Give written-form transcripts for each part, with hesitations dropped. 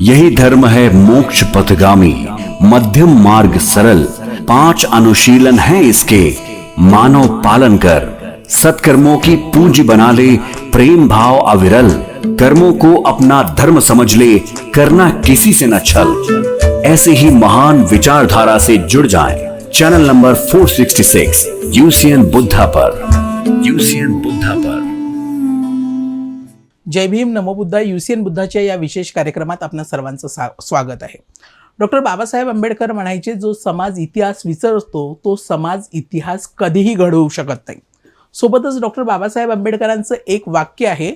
यही धर्म है मोक्ष पथगामी, मध्यम मार्ग सरल, 5 अनुशीलन है इसके, मानव पालन कर। सत्कर्मों की पूंजी बना ले, प्रेम भाव अविरल, कर्मों को अपना धर्म समझ ले, करना किसी से न छल। ऐसे ही महान विचारधारा से जुड़ जाएं। चैनल नंबर 466 यूसीएन बुद्धा पर। यूसीएन बुद्धा पर। जय भीम, नमो बुद्धा. यूसीएन बुद्धाच्या या विशेष कार्यक्रमात आपणा सर्वांचं स्वागत आहे. डॉक्टर बाबासाहेब आंबेडकर म्हणायचे, जो समाज इतिहास विसरतो तो समाज इतिहास कधीही घडवू शकत नाही. सोबतच डॉक्टर बाबासाहेब आंबेडकरांचं एक वाक्य आहे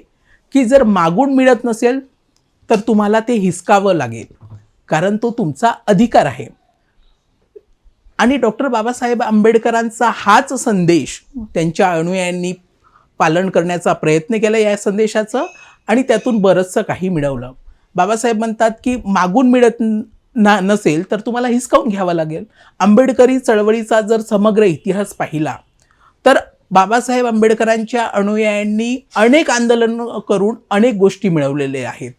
की जर मागून मिळत नसेल तर तुम्हाला ते हिसकावं लागेल, कारण तो तुमचा अधिकार आहे. आणि डॉक्टर बाबासाहेब आंबेडकरांचा हाच संदेश त्यांच्या अनुयायांनी पालन करण्याचा प्रयत्न केला या संदेशाचं, आणि त्यातून बरंचसं काही मिळवलं. बाबासाहेब म्हणतात की मागून मिळत नसेल तर तुम्हाला हिसकावून घ्यावं लागेल. आंबेडकरी चळवळीचा जर समग्र इतिहास पाहिला तर बाबासाहेब आंबेडकरांच्या अनुयायांनी अनेक आंदोलनं करून अनेक गोष्टी मिळवलेल्या आहेत.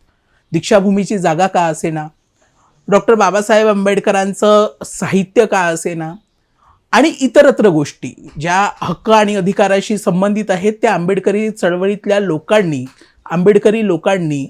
दीक्षाभूमीची जागा का असेना, डॉक्टर बाबासाहेब आंबेडकरांचं साहित्य का असेना, आणि इतरत्र गोष्टी ज्या हक्क आणि अधिकाराशी संबंधित आहेत त्या आंबेडकरी चळवळीतल्या आंबेडकरी लोकांनी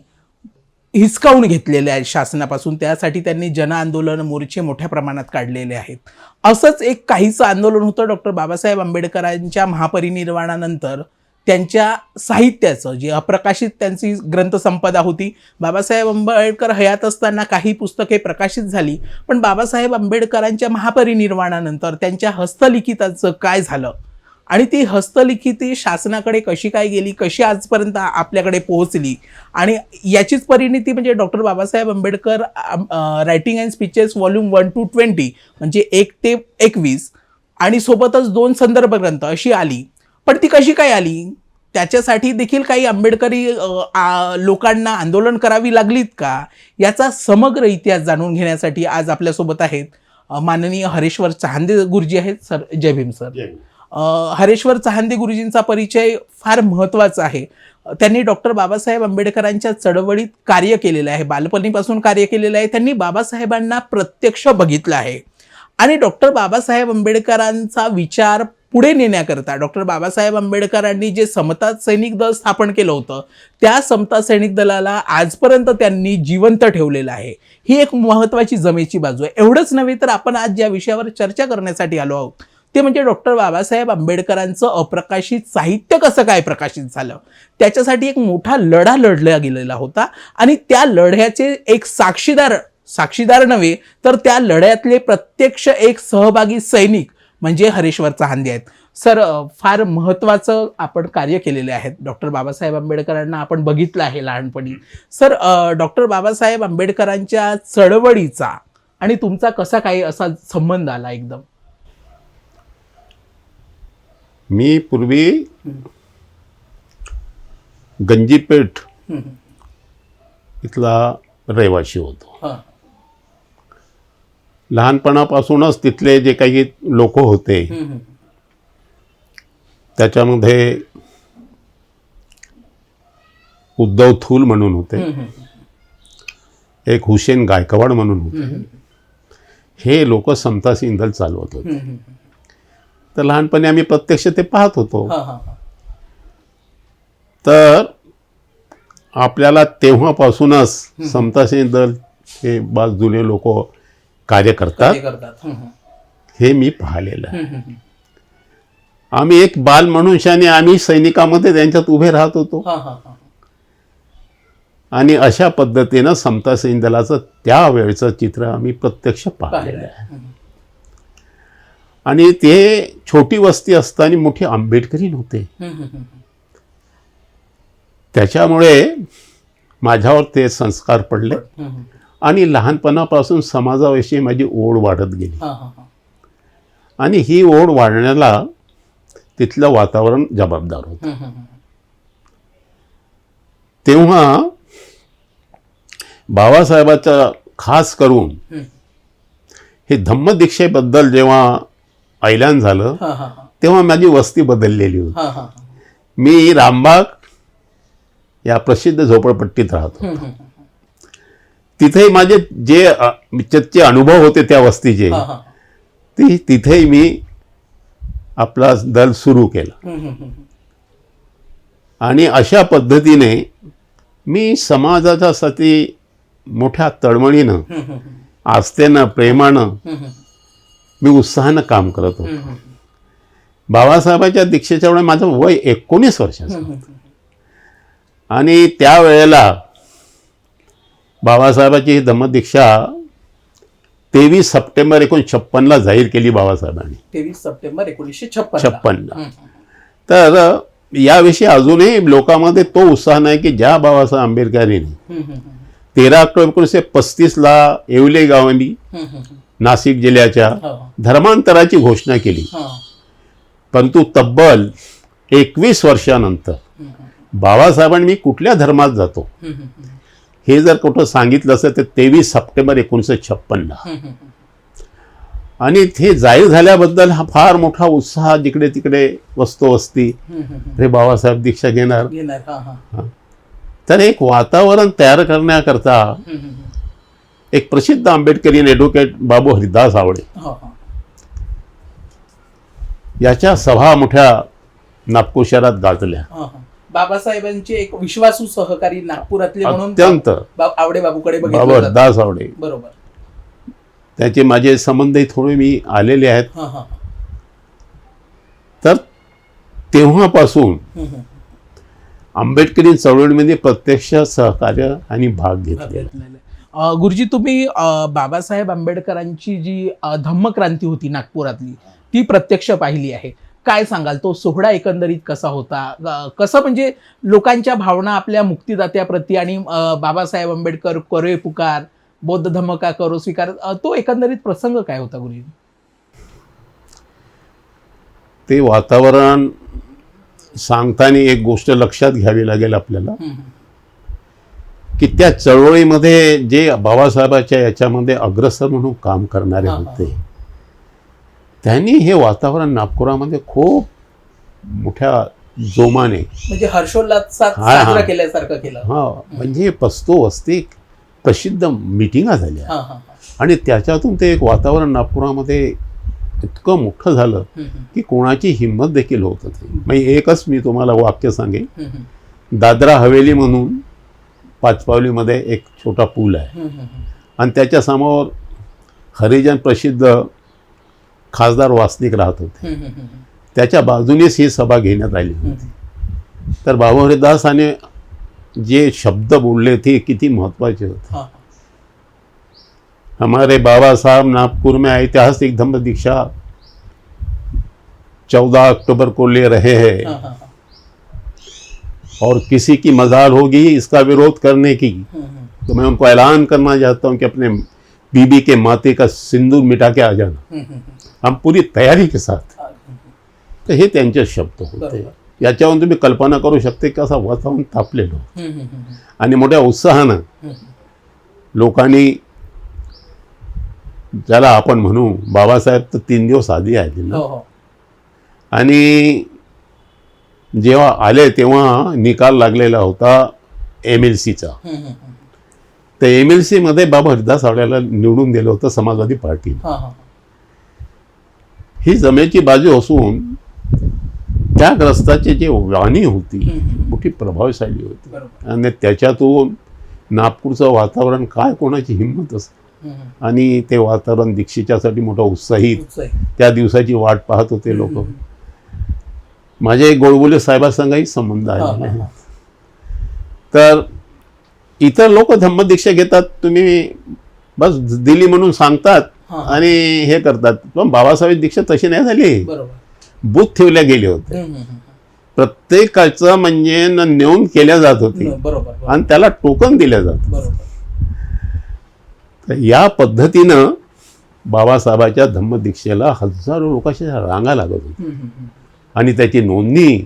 हिसकावून घेतलेल्या आहेत शासनापासून. त्यासाठी त्यांनी जनआंदोलन, मोर्चे मोठ्या प्रमाणात काढलेले आहेत. असंच एक काहीचं आंदोलन होतं डॉक्टर बाबासाहेब आंबेडकरांच्या महापरिनिर्वाणानंतर त्यांच्या साहित्याचं, जे अप्रकाशित त्यांची ग्रंथसंपदा होती. बाबासाहेब आंबेडकर हयात असताना काही पुस्तके प्रकाशित झाली, पण बाबासाहेब आंबेडकरांच्या महापरिनिर्वाणानंतर त्यांच्या हस्तलिखिताचं काय झालं आणि ती हस्तलिखिती शासनाकडे कशी काय गेली, कशी आजपर्यंत आपल्याकडे पोहोचली, आणि याचीच परिणिती म्हणजे doctor Babasaheb Ambedkar writing and speeches volume 1 to 20 म्हणजे 1 ते 21 आणि सोबतच 2 संदर्भ ग्रंथ अशी आली. पण ती कशी काय आली, त्याच्यासाठी देखील काही आंबेडकरी लोकांना आंदोलन करावी लागलीत का, याचा समग्र इतिहास जाणून घेण्यासाठी आज आपल्यासोबत आहेत माननीय हरेश्वर चहांदे गुरुजी आहेत. सर, जय भीम सर. हरेश्वर चहांदे गुरुजींचा परिचय फार महत्त्वाचा आहे. त्यांनी डॉक्टर बाबासाहेब आंबेडकरांच्या चळवळीत कार्य केलेलं आहे, बालपणीपासून कार्य केलेलं आहे. त्यांनी बाबासाहेबांना प्रत्यक्ष बघितलं आहे आणि डॉक्टर बाबासाहेब आंबेडकरांचा विचार पुढे नेण्याकरता डॉक्टर बाबासाहेब आंबेडकरांनी जे समता सैनिक दल स्थापन केलं होतं त्या समता सैनिक दलाला आजपर्यंत त्यांनी जिवंत ठेवलेलं आहे. ही एक महत्त्वाची जमेची बाजू आहे. एवढंच नव्हे तर आपण आज ज्या विषयावर चर्चा करण्यासाठी आलो आहोत ते म्हणजे डॉक्टर बाबासाहेब आंबेडकरांचं अप्रकाशित साहित्य कसं काय प्रकाशित झालं, त्याच्यासाठी एक मोठा लढा लढला गेलेला होता. आणि त्या लढ्याचे एक साक्षीदार नव्हे तर त्या लढ्यातले प्रत्यक्ष एक सहभागी सैनिक म्हणजे हरेश्वर चहांदे आहेत. सर, फार महत्त्वाचं आपण कार्य केलेले आहेत. डॉक्टर बाबासाहेब आंबेडकरांना आपण बघितलं आहे लहानपणी. सर, डॉक्टर बाबासाहेब आंबेडकरांच्या चळवळीचा आणि तुमचा कसा काही असा संबंध आला एकदम? मी पूर्वी गंजीपेठ इथला रहिवासी होतो. लहानपणापासूनच तिथले जे काही लोक होते त्याच्यामध्ये उद्धव थूल म्हणून होते, एक हुसेन गायकवाड म्हणून होते. हे लोक समता सैनिक दल चालवत होते. तर लहानपणी आम्ही प्रत्यक्ष ते पाहत होतो. तर आपल्याला तेव्हापासूनच समता सैनिक दल हे बरेच जुने लोक कार्य करतात हे मी पाहिलेलं आहे. आम्ही एक बाल मनुष्याने आम्ही सैनिकामध्ये त्यांच्यात उभे राहत होतो आणि अशा पद्धतीनं समता सैनिक दलाचं त्यावेळचं चित्र आम्ही प्रत्यक्ष पाहिलेलं आहे. आणि ते छोटी वस्ती असताना मोठी आंबेडकरी नव्हते, त्याच्यामुळे माझ्यावर ते संस्कार पडले आणि लहानपणापासून समाजाविषयी माझी ओढ वाढत गेली. आणि ही ओढ वाढण्याला तिथलं वातावरण जबाबदार होतं. तेव्हा बाबासाहेबांचा खास करून हे धम्मदीक्षेबद्दल जेव्हा ऐलान झालं तेव्हा माझी वस्ती बदललेली होती. मी रामबाग या प्रसिद्ध झोपडपट्टीत राहतो. तिथे माझे जे अनुभव होते त्या वस्तीचे, तिथे मी आपला दल सुरू केला. आणि अशा पद्धतीने मी समाजाच्या साठी मोठ्या तळमळीनं, आस्थेनं, प्रेमानं मी उत्साहानं काम करत होतो. बाबासाहेबांच्या दीक्षेच्या वेळेला माझं वय 19 वर्षाचं होतं. आणि त्यावेळेला बाबासाहेबांची ही धम्मदीक्षा 23 सप्टेंबर 1956 जाहीर केली बाबासाहेबांनी. 23 सप्टेंबर 1956. तर याविषयी अजूनही लोकांमध्ये तो उत्साह नाही की ज्या बाबासाहेब आंबेडकरांनी 13 ऑक्टोबर 1935 येवले गावांनी नाशिक जिल्ह्याच्या धर्मांतराची घोषणा केली. परंतु तब्बल 21 वर्षानंतर बाबासाहेबांनी मी कुठल्या धर्मात जातो हे जर कुठं सांगितलं असतं तर 23 सप्टेंबर 1956. आणि ते जाहीर झाल्याबद्दल हा फार मोठा उत्साह जिकडे तिकडे वस्तोवस्ती, हे बाबासाहेब दीक्षा घेणार. तर एक वातावरण तयार करण्याकरता एक प्रसिद्ध आंबेडकरी ॲडव्होकेट बाबू हरिदास आवडे याच्या सभा मोठ्या नागपूर शहरात गाजल्या. बाबासाहेबांचे एक विश्वासू सहकारी नागपुरातले म्हणून अत्यंत आवडे बाबूकडे बाबू हरिदास आवडे, बरोबर. त्याचे माझे संबंधही थोडे मी आलेले आहेत. तर तेव्हापासून आंबेडकरी चळवळीमध्ये प्रत्यक्ष सहकार्य आणि भाग घेतले. गुरुजी, तुम्ही बाबासाहेब आंबेडकरांची जी धम्मक्रांती होती नागपुरातली ती प्रत्यक्ष पाहिली आहे. काय सांगाल, तो सोहळा एकंदरीत कसा होता? कसं म्हणजे लोकांच्या भावना आपल्या मुक्तिदात्याप्रती आणि बाबासाहेब आंबेडकर करे पुकार, बौद्ध धम्म का करो स्वीकार, तो एकंदरीत प्रसंग काय होता गुरुजी? ते वातावरण सांगताना एक गोष्ट लक्षात घ्यावी लागेल आपल्याला की त्या चळवळीमध्ये जे बाबासाहेबांच्या याच्यामध्ये अग्रसर म्हणून काम करणारे होते त्यांनी हे वातावरण नागपुरामध्ये खूप मोठ्या जोमाने, म्हणजे हर्षोल्लासात साजरा केल्यासारखं केलं. म्हणजे पस्तो वस्ती प्रसिद्ध मिटिंगा झाल्या आणि त्याच्यातून ते एक वातावरण नागपुरामध्ये इतकं मोठं झालं की कोणाची हिंमत देखील होत होती. म्हणजे एकच मी तुम्हाला वाक्य सांगेन, दादरा हवेली म्हणून पाचपावलीमध्ये एक छोटा पूल आहे आणि त्याच्या समोर हरिजन प्रसिद्ध खासदार वासनिक राहत होते. त्याच्या बाजूनेच ही सभा घेण्यात आली होती. तर बाबू हरिदासाने जे शब्द बोलले ते किती महत्वाचे होते. हमारे बाबा साहब नागपुर में ऐतिहासिक धम्म दीक्षा 14 अक्टूबर को ले रहे हैं और किसी की मजाल होगी इसका विरोध करने की तो मैं उनको ऐलान करना चाहता हूं कि अपने बीबी के माथे का सिंदूर मिटा के आ जाना, हम पूरी तयारी के साथ. तर हे त्यांचे शब्द होते. याच्यावरून तुम्ही कल्पना करू शकते की असं वातावरण तापलेलं आणि मोठ्या उत्साहानं लोकांनी, ज्याला आपण म्हणू, बाबासाहेब तर 3 दिवस आधी आले ना, आणि जेव्हा आले तेव्हा निकाल लागलेला होता MLCचा. तर MLC मध्ये बाबा हरिदास आवड्याला निवडून दिलं होतं समाजवादी पार्टी. ही जमेची बाजू असून त्या ग्रस्ताची जी वाणी होती मोठी प्रभावशाली होती आणि त्याच्यातून नागपूरचं वातावरण काय, कोणाची हिंमत असते आणि ते वातावरण दीक्षेच्यासाठी मोठा उत्साहित त्या दिवसाची वाट पाहत होते लोक. माझे गोडबोले साहेबांसंगही संबंध आहे. तर इतर लोक धम्मदीक्षा घेतात, तुम्ही बस दिली म्हणून सांगतात आणि हे करतात. पण बाबासाहेब दीक्षा तशी नाही झाली. बूथ ठेवल्या गेले होते, प्रत्येकाचं म्हणजे नेऊन केल्या जात होती आणि त्याला टोकन दिल्या जात. तर या पद्धतीनं बाबासाहेबांच्या धम्मदीक्षेला हजारो लोकांच्या रांगा लागत होती आणि त्याची नोंदणी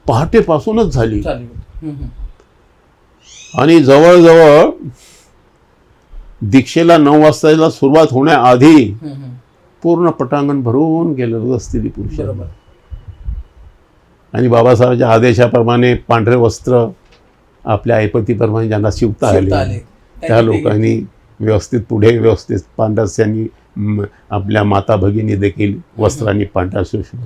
पहाटेपासूनच झाली. आणि जवळजवळ दीक्षेला 9 वाजताला सुरुवात होण्याआधी पूर्ण पटांगण भरून गेलं स्त्री पुरुष. आणि बाबासाहेबांच्या आदेशाप्रमाणे पांढरे वस्त्र आपल्या ऐपतीप्रमाणे ज्यांना शिवता आले त्या लोकांनी व्यवस्थित पुढे व्यवस्थित पांढरस्यांनी आपल्या माता भगिनी देखील वस्त्रांनी पांढरा शोषून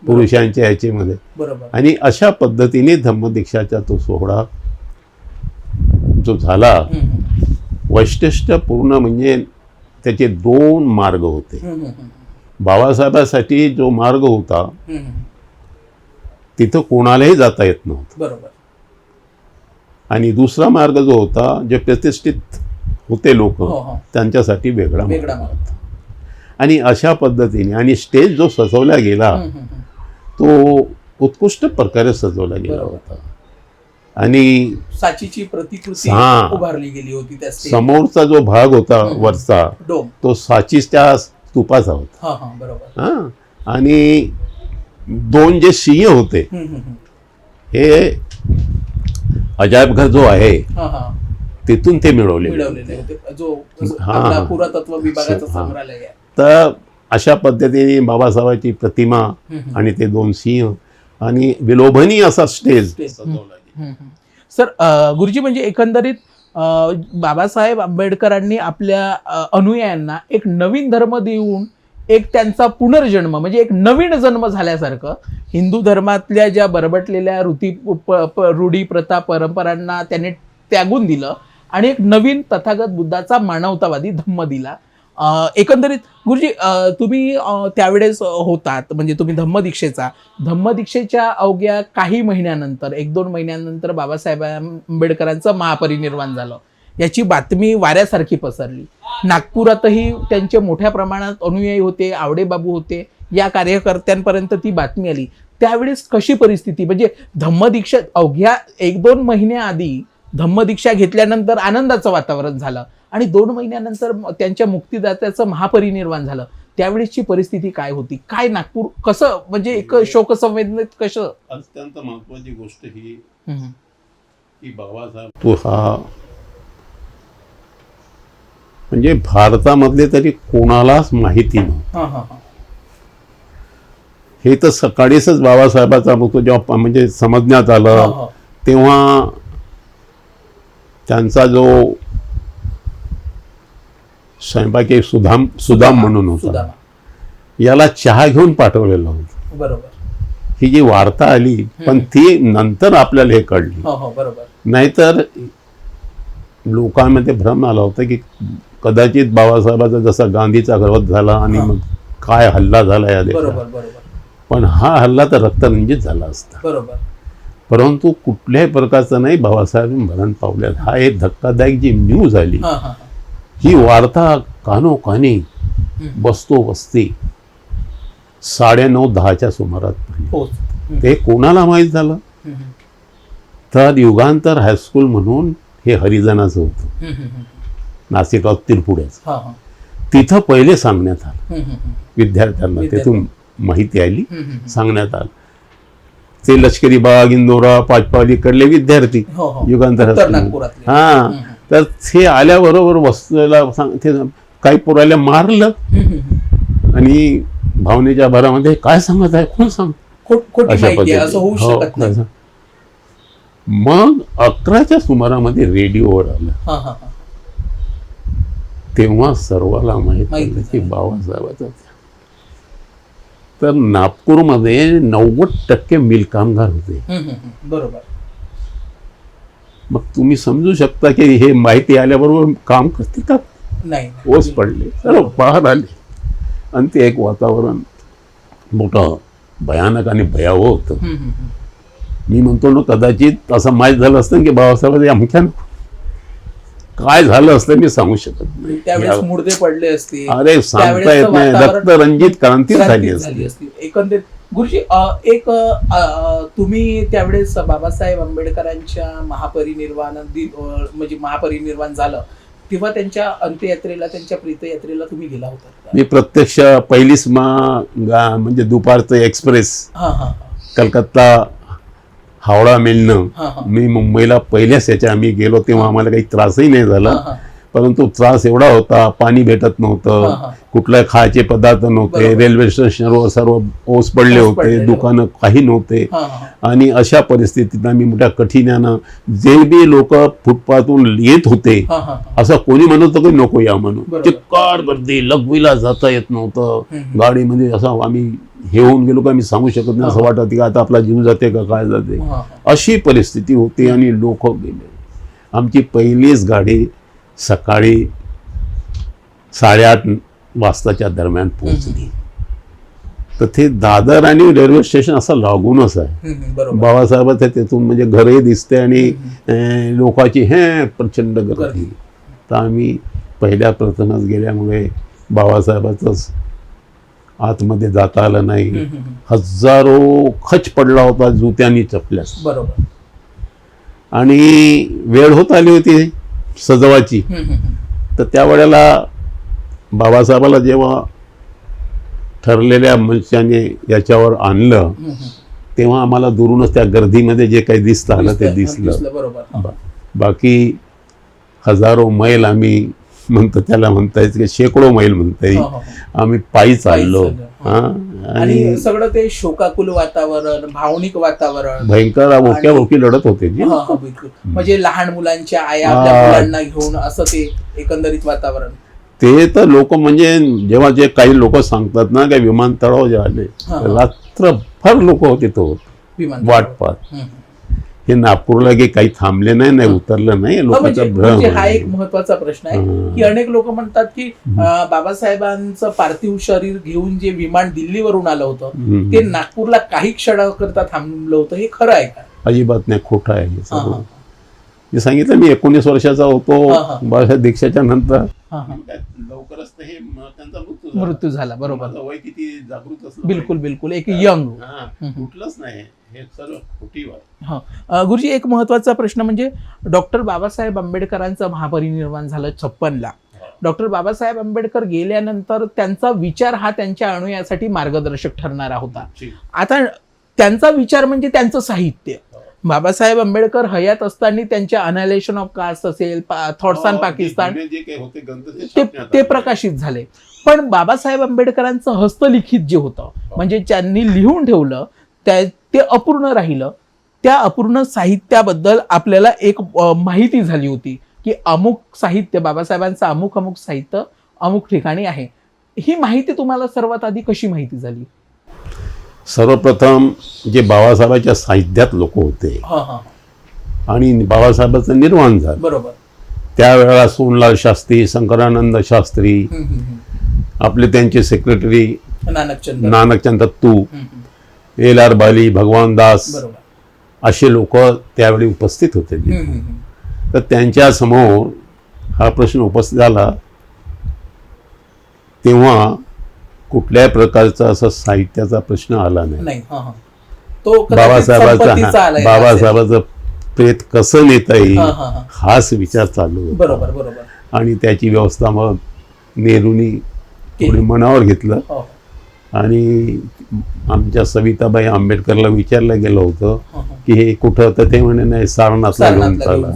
पुरुषांच्या ह्याच्यामध्ये, बरोबर. आणि अशा पद्धतीने धम्मदीक्षाचा तो सोहळा जो झाला वैशिष्ट्यपूर्ण. म्हणजे त्याचे 2 मार्ग होते. बाबासाहेबांसाठी जो मार्ग होता तिथं कोणालाही जाता येत नव्हतं, बरोबर. आणि दुसरा मार्ग जो होता जे प्रतिष्ठित होते लोक त्यांच्यासाठी वेगळा मार्ग होता. आणि अशा पद्धतीने आणि स्टेज जो सजवला गेला तो उत्कृष्ट प्रकारे सजवला गेला होता. आणि साचीची प्रतिकृती उभारली गेली होती त्या समोरचा जो भाग होता वरचा डोम तो साचीच्या स्तूपाचा होता. बरोबर. आणि 2 जे सिंह होते हे अजायबघर जो आहे तिथून ते मिळवलेले होते, जो आपला पुरातत्व विभागाचं संग्रहालय आहे. तर अशा पद्धतीने बाबासाहेबांची प्रतिमा आणि ते 2 सिंह आणि विलोभनीय असा स्टेज सजवला. सर, गुरुजी म्हणजे एकंदरीत बाबासाहेब आंबेडकरांनी आपल्या अनुयायांना एक नवीन धर्म देऊन एक त्यांचा पुनर्जन्म म्हणजे एक नवीन जन्म झाल्यासारखं हिंदू धर्मातल्या ज्या बरबटलेल्या रूढी प्रथा परंपरांना त्यांनी त्यागून दिलं आणि एक नवीन तथागत बुद्धाचा मानवतावादी धम्म दिला. एकंदरीत गुरुजी तुम्ही त्यावेळेस होतात म्हणजे तुम्ही धम्मदीक्षेच्या अवघ्या काही महिन्यानंतर 1-2 महिन्यानंतर बाबासाहेब आंबेडकरांचं महापरिनिर्वाण झालं. याची बातमी वाऱ्यासारखी पसरली. नागपुरातही त्यांचे मोठ्या प्रमाणात अनुयायी होते, आवडेबाबू होते, या कार्यकर्त्यांपर्यंत ती बातमी आली. त्यावेळेस कशी परिस्थिती म्हणजे धम्मदीक्षा अवघ्या 1-2 महिन्याआधी धम्मदीक्षा घेतल्यानंतर आनंदाचं वातावरण झालं आणि 2 महिन्यानंतर त्यांच्या मुक्तिदात्याचं महापरिनिर्वाण झालं. त्यावेळेसची परिस्थिती काय होती, काय नागपूर कसं म्हणजे एक शोकसंवेदनेत कसं? अत्यंत महत्वाची गोष्ट ही की बाबासाहेब तो हा म्हणजे भारतामधले तरी कोणालाच माहिती नव्हतं. हे तर सकाळीच बाबासाहेबाचा मृत्यू जेव्हा म्हणजे समजण्यात आलं तेव्हा त्यांचा जो स्वयंपाकी सुदाम म्हणून होता याला चहा घेऊन पाठवलेला होता. बरोबर. ही जी वार्ता आली पण ती नंतर आपल्याला हे कळली. बरोबर. नाहीतर लोकांमध्ये भ्रम आला होता की कदाचित बाबासाहेबाचा जसा गांधीचा वध झाला आणि मग काय हल्ला झाला या देशात, पण हा हल्ला तर रक्तरंजित झाला असता. बरोबर. परंतु कुठल्याही प्रकारचं नाही बाबासाहेब मरण पावल्यात. हा एक धक्कादायक जी न्यूज आली ही वार्ता कानोकानी बसती 9:30-10च्या सुमारात ते कोणाला माहीत झालं तर युगांतर हायस्कूल म्हणून हे हरिजनाचं होतं नाशिकात तिरपुड्याचं. तिथं पहिले सांगण्यात आलं विद्यार्थ्यांना, तिथून माहिती आली सांगण्यात आलं. ते लष्करी बाग इंदोरा पाचपावलीकडले विद्यार्थी युगांतर हां तर ते आल्याबरोबर वस्तूला ते काही पोराला मारलं आणि भावनेच्या भरामध्ये काय सांगत आहे कोण सांग अशा पद्धतीने. मग 11च्या सुमारामध्ये रेडिओवर आलं तेव्हा सर्वाला माहित पडलं की बाबासाहेबाचा. तर नागपूरमध्ये 90% मिल कामगार होते. बरोबर. मग तुम्ही समजू शकता की हे माहिती आल्याबरोबर काम करते का नाही. ओस पडले सर्व बाहेर आले आणि ते एक वातावरण मोठं भयानक आणि भयावह होतं. मी म्हणतो ना कदाचित असं माहीत झालं असतं की बाबासाहेब अमक्यान काय झालं असतं मी सांगू शकत नाही. त्यावेळेस मुर्दे पडले असते. अरे सांगता येत नाही. रक्तरंजित क्रांती झाली असती. एकंदरीत गुरुजी एक तुम्ही त्यावेळेस बाबासाहेब आंबेडकरांच्या महापरिनिर्वाण म्हणजे महापरिनिर्वाण झालं तेव्हा त्यांच्या अंत्ययात्रेला त्यांच्या प्रीतयात्रेला तुम्ही गेला होता? मी प्रत्यक्ष पहिलीच म्हणजे दुपारचं एक्सप्रेस कलकत्ता हावडा मिळणं मी मुंबईला पहिल्याच याच्या आम्ही गेलो तेव्हा आम्हाला काही त्रासही नाही झाला. परंतु त्रास एवढा होता, पाणी भेटत नव्हतं, कुठले खायचे पदार्थ नव्हते, रेल्वे स्टेशनवर सर्व ओस पडले होते, दुकानं काही नव्हते. आणि अशा परिस्थितीत आम्ही मोठ्या कठीण्यानं जे बी लोक फुटपाथून येत होते, असं कोणी म्हणत होतं की नको या म्हणून, चिक्कार गर्दी, लघवीला जाता येत नव्हतं, गाडीमध्ये असं आम्ही हे होऊन गेलो का आम्ही सांगू शकत नाही, असं वाटत की आता आपला जीव जाते का काय जाते, अशी परिस्थिती होती. आणि लोक गेले. आमची पहिलीच गाडी सकाळी 8:30 वाजताच्या दरम्यान पोहोचली. तर ते दादर आणि रेल्वे स्टेशन असं लागूनच आहे. बाबासाहेबाचं तिथून म्हणजे घरही दिसते आणि लोकांची प्रचंड गर्दी. तर आम्ही पहिल्या प्रथमच गेल्यामुळे बाबासाहेबाचंच आतमध्ये जाता आलं नाही. हजारो खच पडला होता जुत्यानी चपल्यास. बरोबर. आणि वेळ होत आली होती सजवाची. तर त्यावेळेला बाबासाहेबाला जेव्हा ठरलेल्या मनुष्याने याच्यावर आणलं तेव्हा आम्हाला दुरूनच त्या गर्दीमध्ये जे काही दिसतं आलं ते दिसलं. बाकी हजारो मैल आम्ही म्हणतो, त्याला म्हणता येईल की शेकडो मैल म्हणता येईल, आम्ही पायी चाललो. आणि सगळं ते शोकाकुल वातावरण, भावनिक वातावरण, भयंकर ओक्याओकी लढत होते. म्हणजे लहान मुलांच्या आया आपल्या मुलांना घेऊन असं ते एकंदरीत वातावरण. ते तर लोक म्हणजे जेव्हा जे काही लोक सांगतात ना की विमानतळावर जे आले रात्रभर लोक होते तो वाट पाहत. हे नागपूरला की काही थांबले नाही, उतरलं नाही, लोकांचा भ्रम. हा एक महत्वाचा प्रश्न आहे की अनेक लोक म्हणतात की बाबासाहेबांचं पार्थिव शरीर घेऊन जे विमान दिल्लीवरून आलं होतं ते नागपूरला काही क्षणाकरता थांबलं होतं. हे खरं आहे का? अजिबात नाही, खोटं आहे हे सगळं. मी सांगितलं मी 19 वर्षाचा होतो बाबासाहेब दीक्षेच्या नंतर. लवकरच हे त्यांचा मृत्यू झाला. बरोबर. वय किती जागृत असलं. बिलकुल बिलकुल. एक यंग कुठलंच नाही, हे सर्व खोटीवर. गुरुजी, एक महत्वाचा प्रश्न म्हणजे डॉक्टर बाबासाहेब आंबेडकरांचं महापरिनिर्वाण झालं 56ला. डॉक्टर बाबासाहेब आंबेडकर गेल्यानंतर त्यांचा विचार हा त्यांच्या अनुयायासाठी मार्गदर्शक ठरणारा होता. आता त्यांचा विचार म्हणजे त्यांचं साहित्य. बाबासाहेब आंबेडकर हयात असताना त्यांच्या अनालिसिस ऑफ कास्ट असेल, थॉट्स ऑन पाकिस्तान, ते प्रकाशित झाले. पण बाबासाहेब आंबेडकरांचं हस्तलिखित जे होतं म्हणजे त्यांनी लिहून ठेवलं ते अपूर्ण राहिलं. त्या अपूर्ण साहित्याबद्दल आपल्याला एक माहिती झाली होती की अमुक साहित्य, बाबासाहेबांचं अमुक अमुक साहित्य अमुक ठिकाणी आहे. ही माहिती तुम्हाला सर्वात आधी कशी माहिती झाली? सर्वप्रथम जे बाबासाहेबांच्या साहित्यात लोक होते आणि बाबासाहेबांचं निर्वाण झालं. बरोबर. त्यावेळेला सोनलाल शास्त्री, शंकरानंद शास्त्री, आपले त्यांचे सेक्रेटरी नानकचंद तू, एल.आर. बाली, भगवान दास, असे लोक त्यावेळी उपस्थित होते. तर त्यांच्या समोर हा प्रश्न उपस्थित झाला तेव्हा कुठल्याही प्रकारचा असा साहित्याचा प्रश्न आला नाही. बाबासाहेबाचं प्रेत कसं नेता येईल हाच विचार चालू होता. बरोबर. आणि त्याची व्यवस्था मग नेहरूंनी थोडी मनावर घेतलं आणि आमच्या सविताबाई आंबेडकरला विचारलं गेलं होतं की हे कुठं, तर ते म्हणे नाही सारनाथला घेऊन चालला.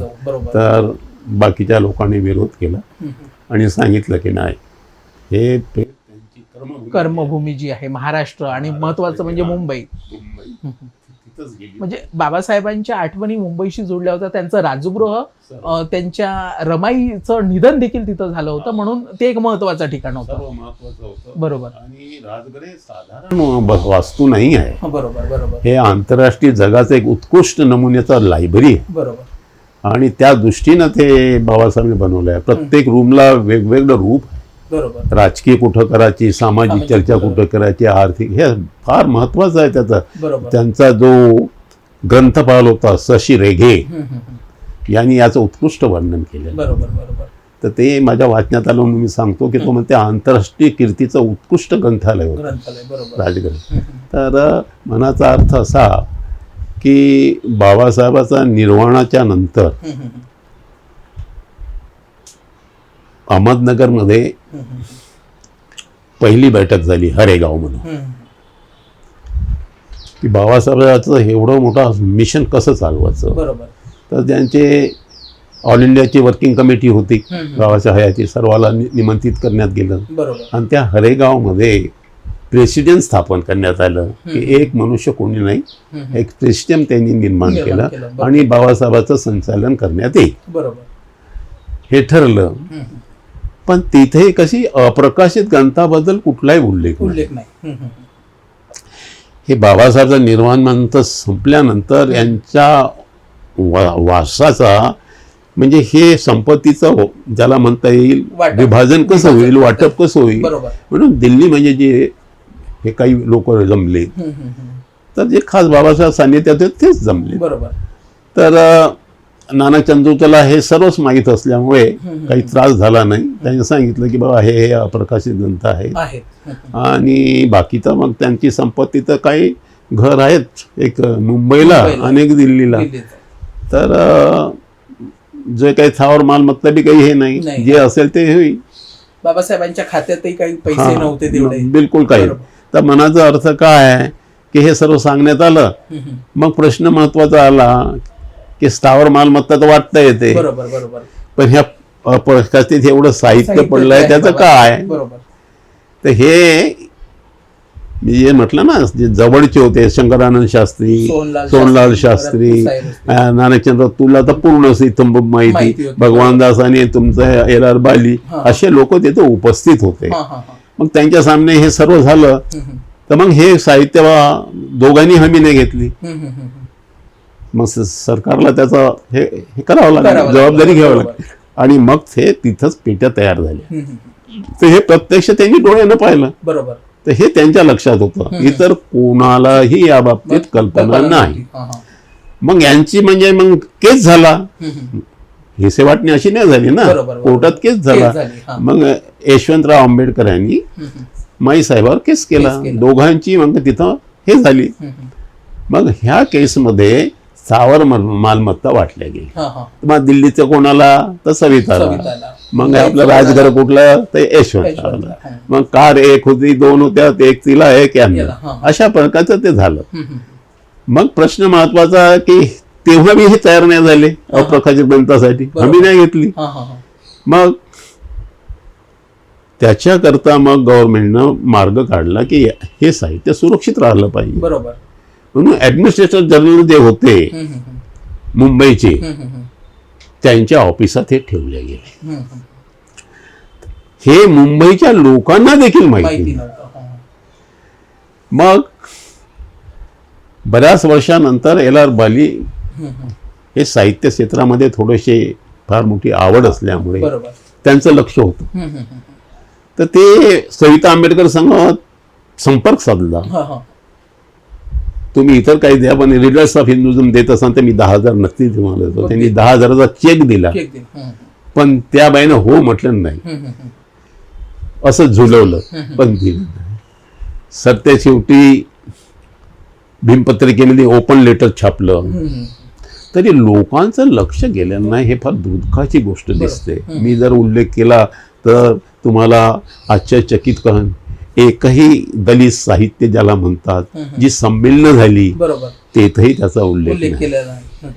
तर बाकीच्या लोकांनी विरोध केला आणि सांगितलं की नाही, हे त्यांची कर्मभूमी जी आहे महाराष्ट्र आणि महत्वाचं म्हणजे मुंबई. म्हणजे बाबासाहेबांच्या आठवणी मुंबईशी जोडल्या होत्या. त्यांचं राजगृह, त्यांच्या रमाईचं निधन देखील तिथं झालं होतं, म्हणून ते एक महत्वाचं ठिकाण होतं. बरोबर. आणि राजगृह साधारण वास्तू नाही आहे. बरोबर. हे आंतरराष्ट्रीय जगाचं एक उत्कृष्ट नमुन्याचा लायब्ररी आहे. बरोबर. आणि त्या दृष्टीनं ते बाबासाहेबांनी बनवलं आहे. प्रत्येक रूमला वेगवेगळं रूप आहे. बरोबर. राजकीय कुठं करायची, सामाजिक चर्चा कुठं करायची, आर्थिक, हे फार महत्वाचं आहे त्याचं. त्यांचा जो ग्रंथपाल होता शशी रेघे यांनी याचं उत्कृष्ट वर्णन केलं. बरोबर. तर ते माझ्या वाचण्यात आलं म्हणून मी सांगतो की तो म्हणते आंतरराष्ट्रीय कीर्तीचं उत्कृष्ट ग्रंथालय होतं राजगृह. तर मनाचा अर्थ असा की बाबासाहेबाचा निर्वाणाच्या नंतर अहमदनगरमध्ये पहिली बैठक झाली हरेगाव म्हणून की बाबासाहेबांचं एवढं मोठं मिशन कसं चालवायचं. बरोबर. तर त्यांचे ऑल इंडियाची वर्किंग कमिटी होती गावाच्या हयाती, सर्वाला निमंत्रित करण्यात गेलं बरोबर आणि त्या हरेगावमध्ये प्रेसिडेंट स्थापन करण्यात आलं की एक मनुष्य कोणी नाही, एक प्रेसिडेंट त्यांनी निर्माण केलं आणि बाबासाहेबांचं संचालन करण्यात येईल बरोबर हे ठरलं. पण तिथे कशी अप्रकाशित ग्रंथाबद्दल कुठलाही उल्लेख नाही. नाही. हे बाबासाहेबांचं निर्वाणनंतर संपल्यानंतर यांच्या वारसाचा म्हणजे हे संपत्तीचं ज्याला म्हणता येईल वाटप. विभाजन कसं होईल, वाटप कसं होईल, बरोबर म्हणून दिल्ली म्हणजे जे हे काही लोक जमले तर जे खास बाबासाहेब सान्निध्यात होते तेच जमले. बरोबर तर नाना चंद्रोतला हे सर्वच माहीत असल्यामुळे काही त्रास झाला नाही. त्यांनी सांगितलं की बाबा हे अप्रकाशित ग्रंथ आहे आणि बाकी तर मग त्यांची संपत्ती तर काही घर आहेत, एक मुंबईला आणि एक दिल्लीला. तर जे काही थावर मालमत्ता बी काही हे नाही, जे असेल ते होईल. बाबासाहेबांच्या खात्यातही काही पैसे नव्हते तेवढे, बिलकुल काही. तर मनाचा अर्थ काय आहे की हे सर्व सांगण्यात आलं. मग प्रश्न महत्वाचा आला की स्थावर मालमत्ता तर वाटता येते, बरोबर बरोबर, पण ह्या अप्रकाशित एवढं साहित्य पडलंय त्याचं काय. बरोबर. तर हे मी जे म्हटलं ना, जे जवळचे होते शंकरानंद शास्त्री, सोनलाल शास्त्री, नानकचंद्र तुला तर पूर्ण इथं माहिती, भगवानदास आणि तुमचं एल.आर. बाली असे लोक तिथे उपस्थित होते. मग त्यांच्या सामने हे सर्व झालं तर मग हे साहित्य दोघांनी हमी नाही घेतली. मग सरकारला त्याचं हे करावं लागलं, जबाबदारी घ्यावी लागली आणि मग ते तिथंच पेट्या तयार झाल्या. तर हे प्रत्यक्ष त्यांनी डोळ्यानं पाहिलं. बरोबर. तर हे त्यांच्या लक्षात होतं, इतर कोणालाही या बाबतीत कल्पना नाही. मग यांची म्हणजे मग केस झाला, हिसे वाटणी अशी नाही झाली ना, कोर्टात केस झाला. मग यशवंतराव आंबेडकर यांनी माई साहेबावर केस केला, दोघांची मग तिथं हे झाली. मग ह्या केसमध्ये स्थावर मालमत्ता वाटल्या गेली. मग दिल्लीचं कोणाला तर सविताला, मग आपलं राजघर कुठलं तर यशवंतरावला. मग कार एक होती, दोन होत्या, एक तिला एक यांना, अशा प्रकारचं ते झालं. मग प्रश्न महत्वाचा की तेव्हा मी हे तयार नाही झाले अप्रकाशित ग्रंथासाठी, हमी नाही घेतली. मग त्याच्याकरता मग गव्हर्नमेंटनं मार्ग काढला की हे साहित्य सुरक्षित राहिलं पाहिजे. बरोबर. म्हणून ऍडमिनिस्ट्रेटर जनरल जे होते मुंबईचे, त्यांच्या ऑफिसात हे ठेवले गेले. हे मुंबईच्या लोकांना देखील माहिती नव्हतं. मग बऱ्याच वर्षानंतर एल.आर. बाली हे साहित्य क्षेत्रामध्ये थोडेसे फार मोठी आवड असल्यामुळे त्यांचं लक्ष होतं. तर ते सविता आंबेडकर संघ संपर्क साधला, तुम्ही इतर काही द्या पण रीडर्स ऑफ हिंदुझम देत असाल तर मी 10,000 नक्की तुम्हाला देतो. त्यांनी 10,000चा चेक दिला, पण त्या बाईनं हो म्हटलं नाही, असं झुलवलं, पण दिलं नाही. सत्य शेवटी भीमपत्रिकेमध्ये ओपन लेटर छापलं, तरी लोकांचं लक्ष गेलं नाही. हे फार दुःखाची गोष्ट दिसते. मी जर उल्लेख केला तर तुम्हाला आश्चर्यचकित करेन, एकही दलित साहित्य ज्याला म्हणतात, जी संमेलनं झाली तेथेही त्याचा उल्लेख केला नाही.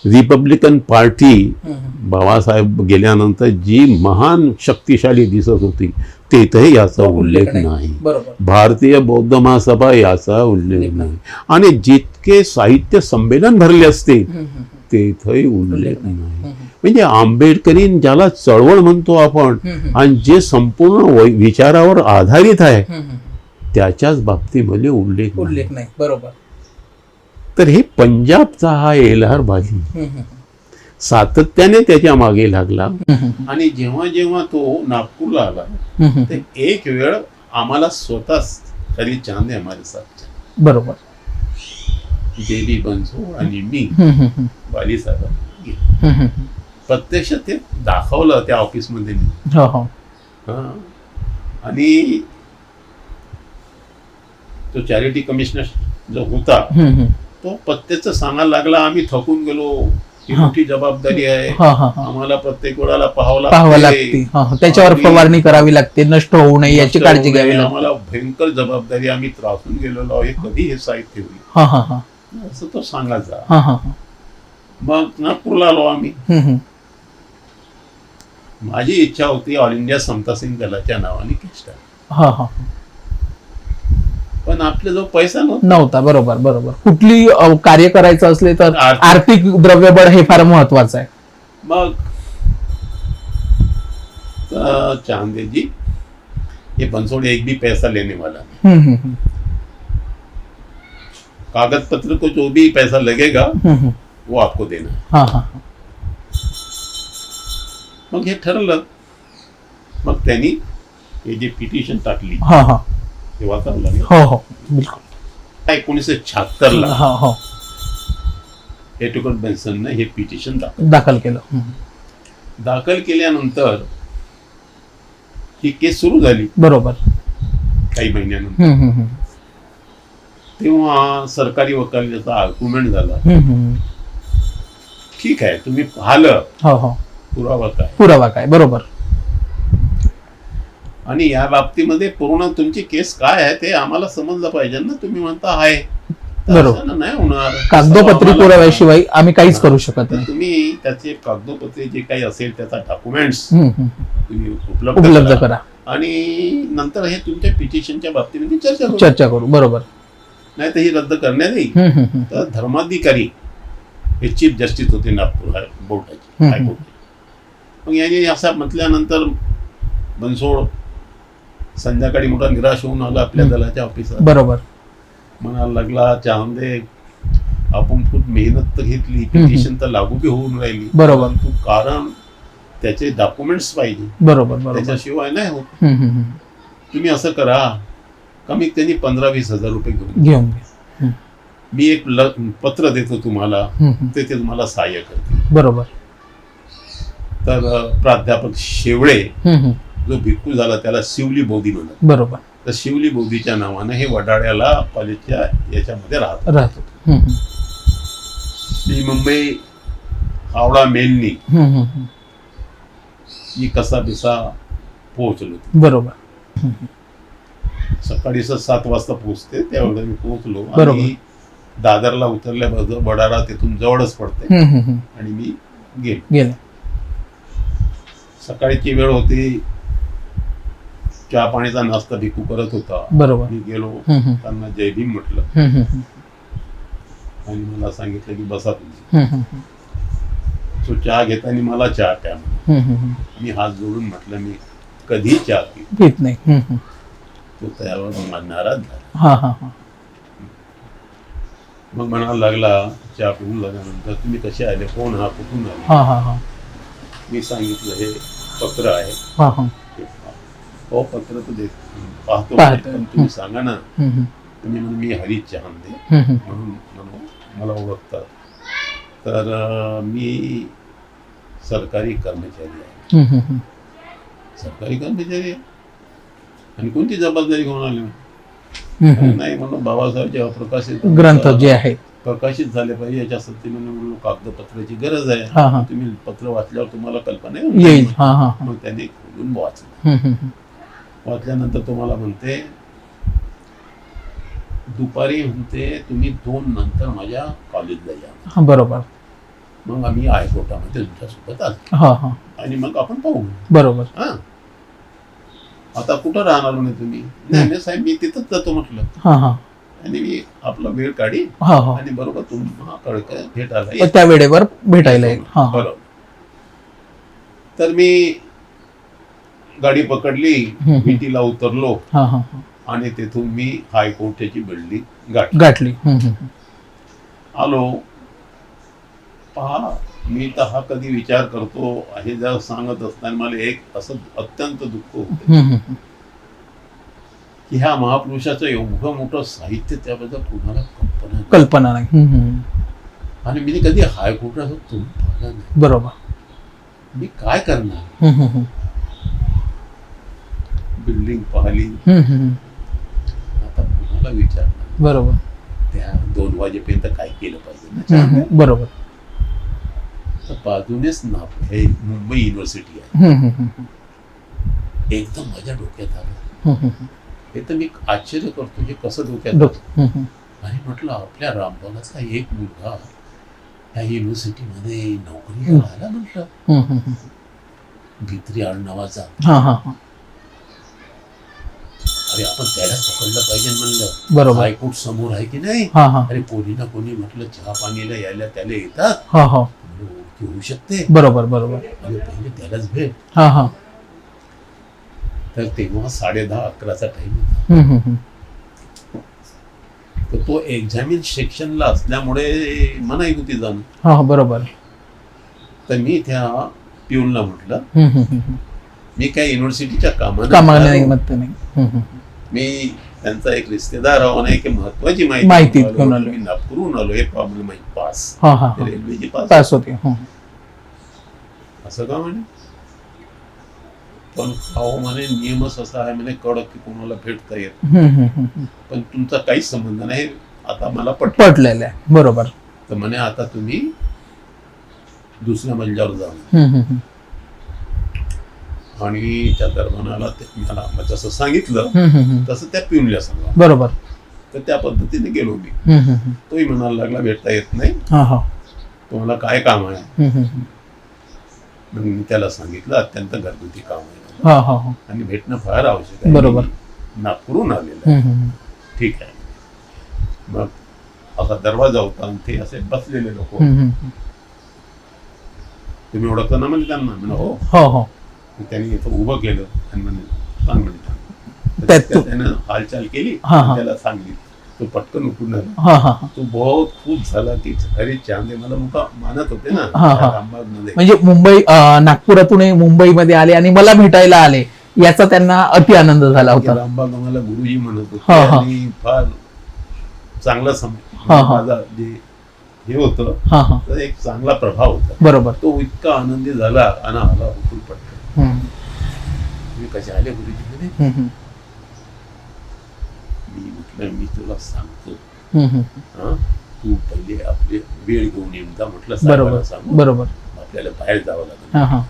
रिपब्लिकन पार्टी बाबासाहेब गेल्यानंतर जी महान शक्तिशाली दिसत होती तेथेही याचा उल्लेख नाही. भारतीय बौद्ध महासभा याचा उल्लेख नाही. आणि जितके साहित्य संमेलन भरले असते तेथेही उल्लेख नाही. म्हणजे आंबेडकरीन ज्याला चळवळ म्हणतो आपण आणि जे संपूर्ण विचारावर आधारित आहे त्याच्याच बाबतीमध्ये उल्लेख नाही. बरोबर. तर हे पंजाबचा हा एल.आर. बाली सातत्याने त्याच्या मागे लागला. आणि जेव्हा जेव्हा तो नागपूरला आला तर एक वेळ आम्हाला स्वतःच खरी चांद हमारे साथ, बरोबर, जेबी बंसो आणि मी बाली साहेब प्रत्यक्ष ते दाखवलं त्या ऑफिसमध्ये. आणि तो चॅरिटी कमिशनर जो होता तो प्रत्यक्ष सांगायला लागला, आम्ही थकून गेलो, ही मोठी जबाबदारी आहे, आम्हाला प्रत्येक वेळाला पाहावं लागते, त्याच्यावर फवारणी करावी लागते, नष्ट होऊ नये याची काळजी घ्यावी लागते, आम्हाला भयंकर जबाबदारी, आम्ही त्रासून गेलेलो आहे, कधी हे साहित्य होईल असं तो सांगायचा. मग नागपूरला आलो आम्ही. माझी इच्छा होती ऑल इंडिया समता सिंग दलाच्या नावाने केस टाक, हा हा पण आपला जो पैसा नव्हता. नव्हता. बरोबर बरोबर. कुठली कार्य करायचं असले तर आर्थिक- आर्थिक द्रव्यबळ हे फार महत्वाचं आहे. मग चांदे जी ये बंसोड़ एक भी पैसा लेने वाला नहीं, हम्म, हम्म, कागज पत्र को जो भी पैसा लगेगा हम्म. वो आपको देना है. हा हा मग हे ठरलं. मग त्यांनी हे जे पिटिशन टाकली हा हा ते वाचावं लागलं. हो हो बिलकुल. 1976 हा हो एटुकर बेन्सनने हे पिटिशन दाखल केलं. दाखल केल्यानंतर ही केस सुरू झाली बरोबर. काही महिन्यानंतर. हम्म, हम्म, तेव्हा सरकारी वकिलाचा आर्ग्युमेंट झाला, हम्म. ठीक आहे तुम्ही पाहिलं हो हो पुरावा काय, पुरावा काय. बरोबर. आणि या बाबतीमध्ये पूर्ण तुमची केस काय आहे ते आम्हाला समजलं पाहिजे ना. तुम्ही म्हणता आहे तर बरोबर. असं नाही होणार. कागदोपत्री आम्हाला- पुराव्याशिवाय आम्ही काहीच करू शकत तर नाही. तुम्ही त्याचे कागदोपत्री जे काही असेल त्याचा डॉक्युमेंट्स हम्म, हम्म. तुम्ही उपलब्ध करा. आणि नंतर हे तुमच्या पिटिशनच्या बाबतीमध्ये चर्चा करू. चर्चा करू. बरोबर. नाही तर ही रद्द करण्यात येईल. हम्म, हम्म, हम्म. तर धर्माधिकारी हे चीफ जस्टिस होते नागपूर बोर्डाचे, हम्म. हायकोर्टाचे. मग यांनी असं म्हटल्यानंतर बनसोड संध्याकाळी मोठा निराश होऊन आला आपल्या दलाच्या ऑफिसात. बरोबर. म्हणायला लागला चांदे आपण खूप मेहनत तर घेतली, पिटिशन तर लागू बी होऊन राहिली, बरोबर. परंतु कारण त्याचे डॉक्युमेंट्स पाहिजे, बरोबर. बरोबर. त्याच्याशिवाय नाही होत. हम्म, हम्म, हम्म. तुम्ही असं करा, कमीत कमी 15-20 हजार रुपये घेऊन घेऊन घ्या. मी एक पत्र देतो तुम्हाला, हम्म, हम्म. ते तुम्हाला सहाय्य करतील. बरोबर. तर प्राध्यापक शेवळे हम्म, हम्म. जो भिक्खू झाला त्याला शिवली बोधी म्हणत. बरोबर. तर शिवली बोधीच्या नावानं हे वडाळ्याला कॉलेजच्या याच्यामध्ये राहतात. राहतो. हम्म, हम्म. मी मुंबई हावडा मेलनी हम्म, हम्म, हम्म. मी कसा बिसा पोहोचलो. बरोबर. सकाळी 7 वाजता पोहोचते, त्यावेळेला मी पोहोचलो बरोबर. आणि दादरला उतरल्याबरोबर वडाळा तिथून जवळच पडते हम्म, हम्म, हम्म. आणि मी गेलो. गेले. सकाळची वेळ होती, चहा पाण्याचा नाश्ता भिकू करत होता. बरोबर. मी गेलो, हम्म, हम्म. त्यांना जय भीम म्हटलं हम्म, हम्म, हम्म. आणि मला सांगितलं की बसा तुम्ही. हम्म, हम्म, हम्म. तो चहा घेताना मला चहा प्या म्हणून. हम्म, हम्म. मी हात जोडून म्हटलं मी कधी चहा पी. पीत नाही. हम्म, हम्म. तो त्यावर नाराज झाला. हा हा हा मग म्हणायला लागला चहा पिऊन झाल्यानंतर, तुम्ही कसे आले, कोण हा, कुठून आले. हा हा हा मी सांगितलं हे पत्र आहे. हा हा हो पत्र तर देत पाहतो, पाहतो. पण तुम्ही सांगा ना. हम्म, हम्म. तुम्ही म्हणून मी हरीश चहांदे हम्म, हम्म. म्हणून मला ओळखतात. तर मी सरकारी कर्मचारी आहे. हम्म, हम्म, हम्म. सरकारी कर्मचारी आहे आणि कोणती जबाबदारी घेऊन आले. हम्म, हम्म. नाही म्हणून बाबासाहेबचे अप्रकाशित ग्रंथ जे आहे. प्रकाशित झाले पाहिजे याच्यासाठी म्हणून कागदपत्राची गरज हा, आहे. हा. तुम्ही पत्र वाचल्यावर तुम्हाला कल्पना येईल. हा हा हा. मग त्याने खोलून वाचलं. हम्म, हम्म, हम्म. वाचल्यानंतर तुम्हाला म्हणते, दुपारी म्हणते तुम्ही 2 नंतर माझ्या कॉलेजला या. हा, बरोबर. मग आम्ही हायकोर्टामध्ये तुमच्यासोबत आलो हा हा आणि मग आपण पाहू. बरोबर. हा आता कुठं राहणार म्हणे तुम्ही. नाही नाही साहेब मी तिथंच जातो म्हटलं. हा हा आणि मी आपला वेळ काढी हा हा आणि बरोबर तुम्हाला भेटायला तर येतो. त्या वेळेवर भेटायला येईल. हा हा. बरोबर. तर मी गाडी पकडली, हम्म. विटीला उतरलो हा हा हा. आणि तिथून मी हायकोर्टाची बिल्डिंग गाठली. गाठली. हम्म, हम्म. आलो. पहा मी तर हा कधी विचार करतो हे जर सांगत असताना मला एक असं अत्यंत दुःख होतं हम्म, हम्म. की ह्या महापुरुषाचं एवढं मोठं साहित्य त्याबद्दल कुणाला कल्पना नाही. कल्पना नाही. हम्म, हम्म. आणि मी कधी हायकोर्टाचं तोंड पाहिलं नाही. बरोबर. मी काय करणार. हम्म, हम्म. बिल्डिंग पाहिली, हम्म, हम्म. आता कुणाला विचारणार. बरोबर. त्या 2 वाजेपर्यंत काय केलं पाहिजे ना. हम्म, हम्म. बरोबर. तर बाजूनेच ना हे मुंबई युनिव्हर्सिटी आहे. हम्म, हम्म, हम्म. एकदम माझ्या डोक्यात आलं. हम्म, हम्म. हे तर मी आश्चर्य करतो हे कसं डोक्यात आलं. हम्म, हम्म. आणि म्हटलं आपल्या रामबाबाचा एक मुलगा ह्या युनिव्हर्सिटीमध्ये नोकरीला आला म्हटलं. हम्म, हम्म. भित्री आडनावाचा. हा हा हा अरे आपण त्याला पकडलं पाहिजे म्हणलं. बरोबर. हायकोर्ट समोर आहे की नाही. हा हा अरे कोणी ना कोणी म्हटलं चहा पाणीला यायला त्याला येतात. हा हा ओळखी होऊ शकते. बरोबर बरोबर. अरे पहिले त्यालाच भेट. हा हा तर तेव्हा 10:30-11चा टाइम होता. तर तो एक्झामिन सेक्शनला असल्यामुळे मनाई होती जाणं. हा बरोबर. तर मी त्या पिऊनला म्हटलं मी काय युनिव्हर्सिटीच्या कामाला कामाने मत नाही. मी त्यांचा एक रिश्तेदार आहो नाही की महत्वाची माहिती माहिती घेऊन घेऊन आलो. आलो. मी नागपूरहून आलो. हे प्रॉब्लेम आहे पास. हा हा हा रेल्वेची पास पास होते. असं का म्हणे. पण अहो म्हणे नियमच असा आहे म्हणे कडक की कोणाला भेटता येत. पण तुमचा काहीच संबंध नाही. आता मला पटलेलं आहे. बरोबर. तर म्हणे आता तुम्ही दुसऱ्या मंजावर जा. आणि त्या दरम्यानाला मला जसं सांगितलं तसं त्या पिऊनला सांगा. बरोबर. तर त्या पद्धतीने गेलो मी. तोही म्हणायला लागला भेटता येत नाही. तुम्हाला काय काम आहे. मग मी त्याला सांगितलं अत्यंत घरगुती काम आहे आणि भेटणं फार आवश्यक आहे. बरोबर. नागपूरहून आलेलं आहे. ठीक आहे. मग असा दरवाजा होता आणि ते असे बसलेले लोक. तुम्ही ओळखता ना म्हणजे त्यांना म्हणे हो. त्यांनी इथं उभं केलं आणि म्हणे सांग म्हणे. त्यानं हालचाल केली. त्याला सांगली. तो पटकन उठून आला. तो बहुत खुश झाला की अरे चांदे मला मुका मानत होते ना रामबागमध्ये. म्हणजे मुंबई नागपुरातून मुंबईमध्ये आले आणि मला भेटायला आले याचा त्यांना अति आनंद झाला होता. रामबाग आम्हाला गुरुजी म्हणत होते आणि फार चांगला समय माझा जे हे होतं तर एक चांगला प्रभाव होता. बरोबर. तो इतका आनंदी झाला आणि आला उठून पटकन. तुम्ही कसे आले गुरुजी म्हणे. मी म्हटलं मी तुला सांगतो. तू पहिले आपले वेळ घेऊन येऊन जा म्हटलं. साहेबांना सांगू. बरोबर. आपल्याला बाहेर जावं लागेल.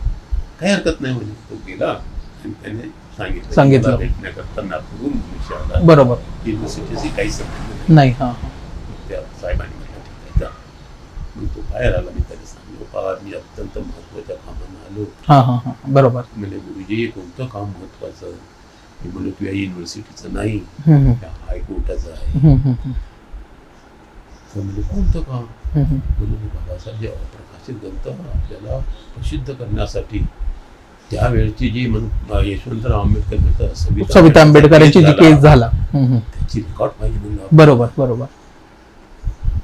काही हरकत नाही म्हणजे. तो गेला आणि त्याने सांगितलं भेटण्याकरता नागपूरहून विषय आला. बरोबर. युनिव्हर्सिटीशी काही संबंध नाही. त्या साहेबांनी म्हटलं ठीक आहे जा. मग तो बाहेर आला. मी त्याला सांगलो का मी अत्यंत महत्वाच्या कामानं आलो. बरोबर. म्हणजे गुरुजी कोणतं काम महत्वाचं. मी म्हणलो तू या युनिव्हर्सिटीचं नाही त्या हायकोर्टाचं आहे. तर म्हणजे कोणतं काम. म्हणून बाबासाहेब जे अप्रकाशित ग्रंथ आपल्याला प्रसिद्ध करण्यासाठी त्यावेळची जी यशवंतराव आंबेडकर सविता आंबेडकरांची जी केस झाला त्याची रेकॉर्ड पाहिजे म्हणलं. बरोबर बरोबर.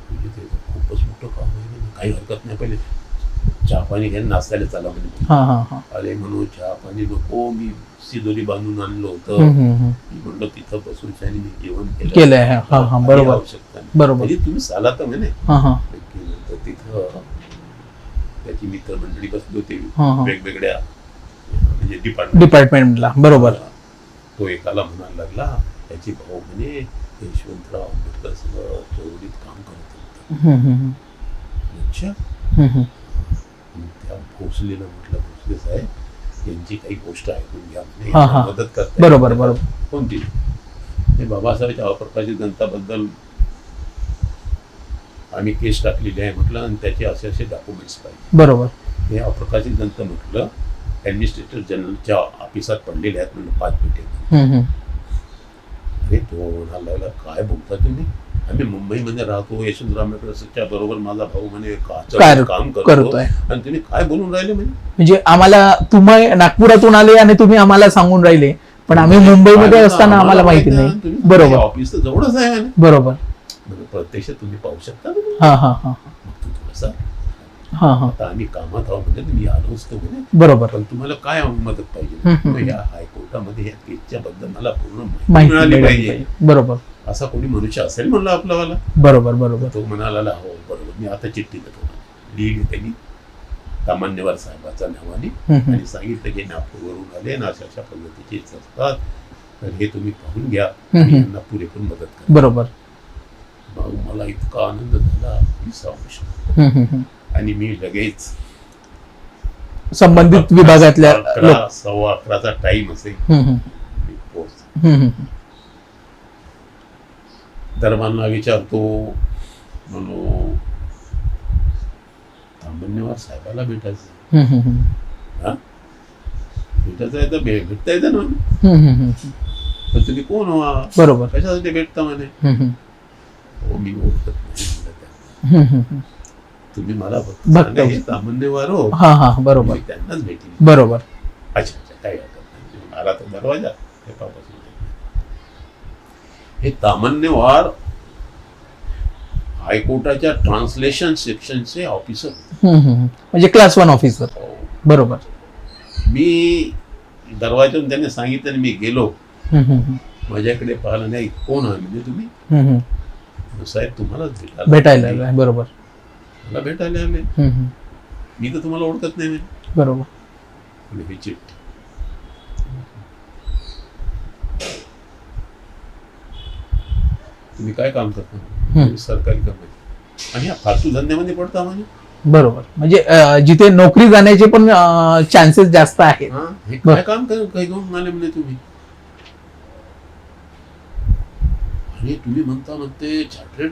म्हणजे ते खूपच मोठं काम आहे. काही हरकत नाही. पहिले चहा पाणी घ्यायला नाश्त्याला चला म्हणजे. अरे म्हणून चहा पाणी नको. मी सिदोरी बांधून आणलं होतं. मी म्हणलं तिथं बसून शानी मी जेवण केलं. बरोबर आवश्यकता बरोबर. तुम्ही चाला तर म्हणे. तिथं त्याची मित्रमंडळी बसली होती वेगवेगळ्या म्हणजे डिपार्टमेंटला. बरोबर. तो एकाला म्हणायला लागला त्याची भाऊ म्हणे यशवंतराव आंबेडकर सगळं चौधरीत काम करत होतं. अच्छा. त्या भोसलेला म्हटलं भोसले साहेब यांची काही गोष्ट ऐकून घ्या म्हणे. मदत करता. बरोबर बरोबर. कोणती. हे बाबासाहेबच्या अप्रकाशित ग्रंथाबद्दल आम्ही केस टाकलेली आहे म्हटलं आणि त्याचे असे असे डॉक्युमेंट्स पाहिजे. बरोबर. हे अप्रकाशित ग्रंथ म्हटलं ॲडमिनिस्ट्रेटर जनरलच्या ऑफिसात पडलेले आहेत म्हणलं 5 पेटे. अरे तो म्हणायला लागला काय बोलता तुम्ही. आम्ही मुंबईमध्ये राहतो. यशवंतराव आंबेडकरच्या बरोबर माझा भाऊ म्हणे काम करतोय आणि तुम्ही काय बोलून राहिले म्हणजे आम्हाला तुम्ही नागपुरातून आले आणि तुम्ही आम्हाला सांगून राहिले पण आम्ही मुंबईमध्ये असताना आम्हाला माहिती नाही. बरोबर. ऑफिस तर जवळच आहे. बरोबर. प्रत्यक्ष तुम्ही पाहू शकता. तू थोडासा आता आम्ही कामात आहोत म्हणजे मी आलो असतो म्हणे. बरोबर. पण तुम्हाला काय मदत पाहिजे. या हायकोर्टामध्ये या केसच्या बद्दल मला पूर्ण माहिती मिळाली पाहिजे. बरोबर. असा कोणी मनुष्य असेल म्हणलं आपल्याला. बरोबर बरोबर. तो म्हणाला हो बरोबर. मी आता चिठ्ठी देतो लिहिली त्यांनी सामान्यवर साहेबाच्या नावाने आणि सांगितलं की नागपूरवरून आले ना अशा पद्धतीचे असतात तर हे तुम्ही पाहून घ्या. यांना पुरेपूर मदत करा. बरोबर. मग मला इतका आनंद झाला मी सांगू शकतो. आणि मी लगेच संबंधित विभागातल्या 11:15चा टाइम असेल मी पोहोचतो. दरम्यानला विचारतो म्हणून सामान्यवर साहेबाला भेटायचं. भेटायचं आहे तर भेटता येतं ना. पण तुम्ही कोण व्हा, बरोबर. कशासाठी भेटता म्हणे. हो मी ओळखत नाही म्हणलं त्यांना. तुम्ही मला फक्त सांगा, हे तामण्यवार हो. हा हा बरोबर. मी त्यांनाच भेटेन. बरोबर. अच्छा अच्छा काय हरकत नाही. आला तो दरवाजा तेव्हापासून हे तामण्यवार हायकोर्टाच्या ट्रान्सलेशन सेक्शनचे ऑफिसर. म्हणजे क्लास 1 ऑफिसर. बरोबर. मी दरवाजातून त्यांनी सांगितलं आणि मी गेलो. माझ्याकडे पाहिलं नाही. कोण आहे म्हणजे तुम्ही. साहेब तुम्हालाच भेटायला आलाय. बरोबर. मला भेटायला आले. मी तर तुम्हाला ओळखत नाही. बरोबर. विचिट. तुम्ही काय काम करता. सरकारी कर्मचारी आणि या फालतू धंद्यामध्ये पडता म्हणजे. बरोबर. म्हणजे जिथे नोकरी जाण्याचे पण चान्सेस जास्त आहेत. हे काय काम काही घेऊन आले म्हणे तुम्ही. आणि तुम्ही म्हणते चार्टेड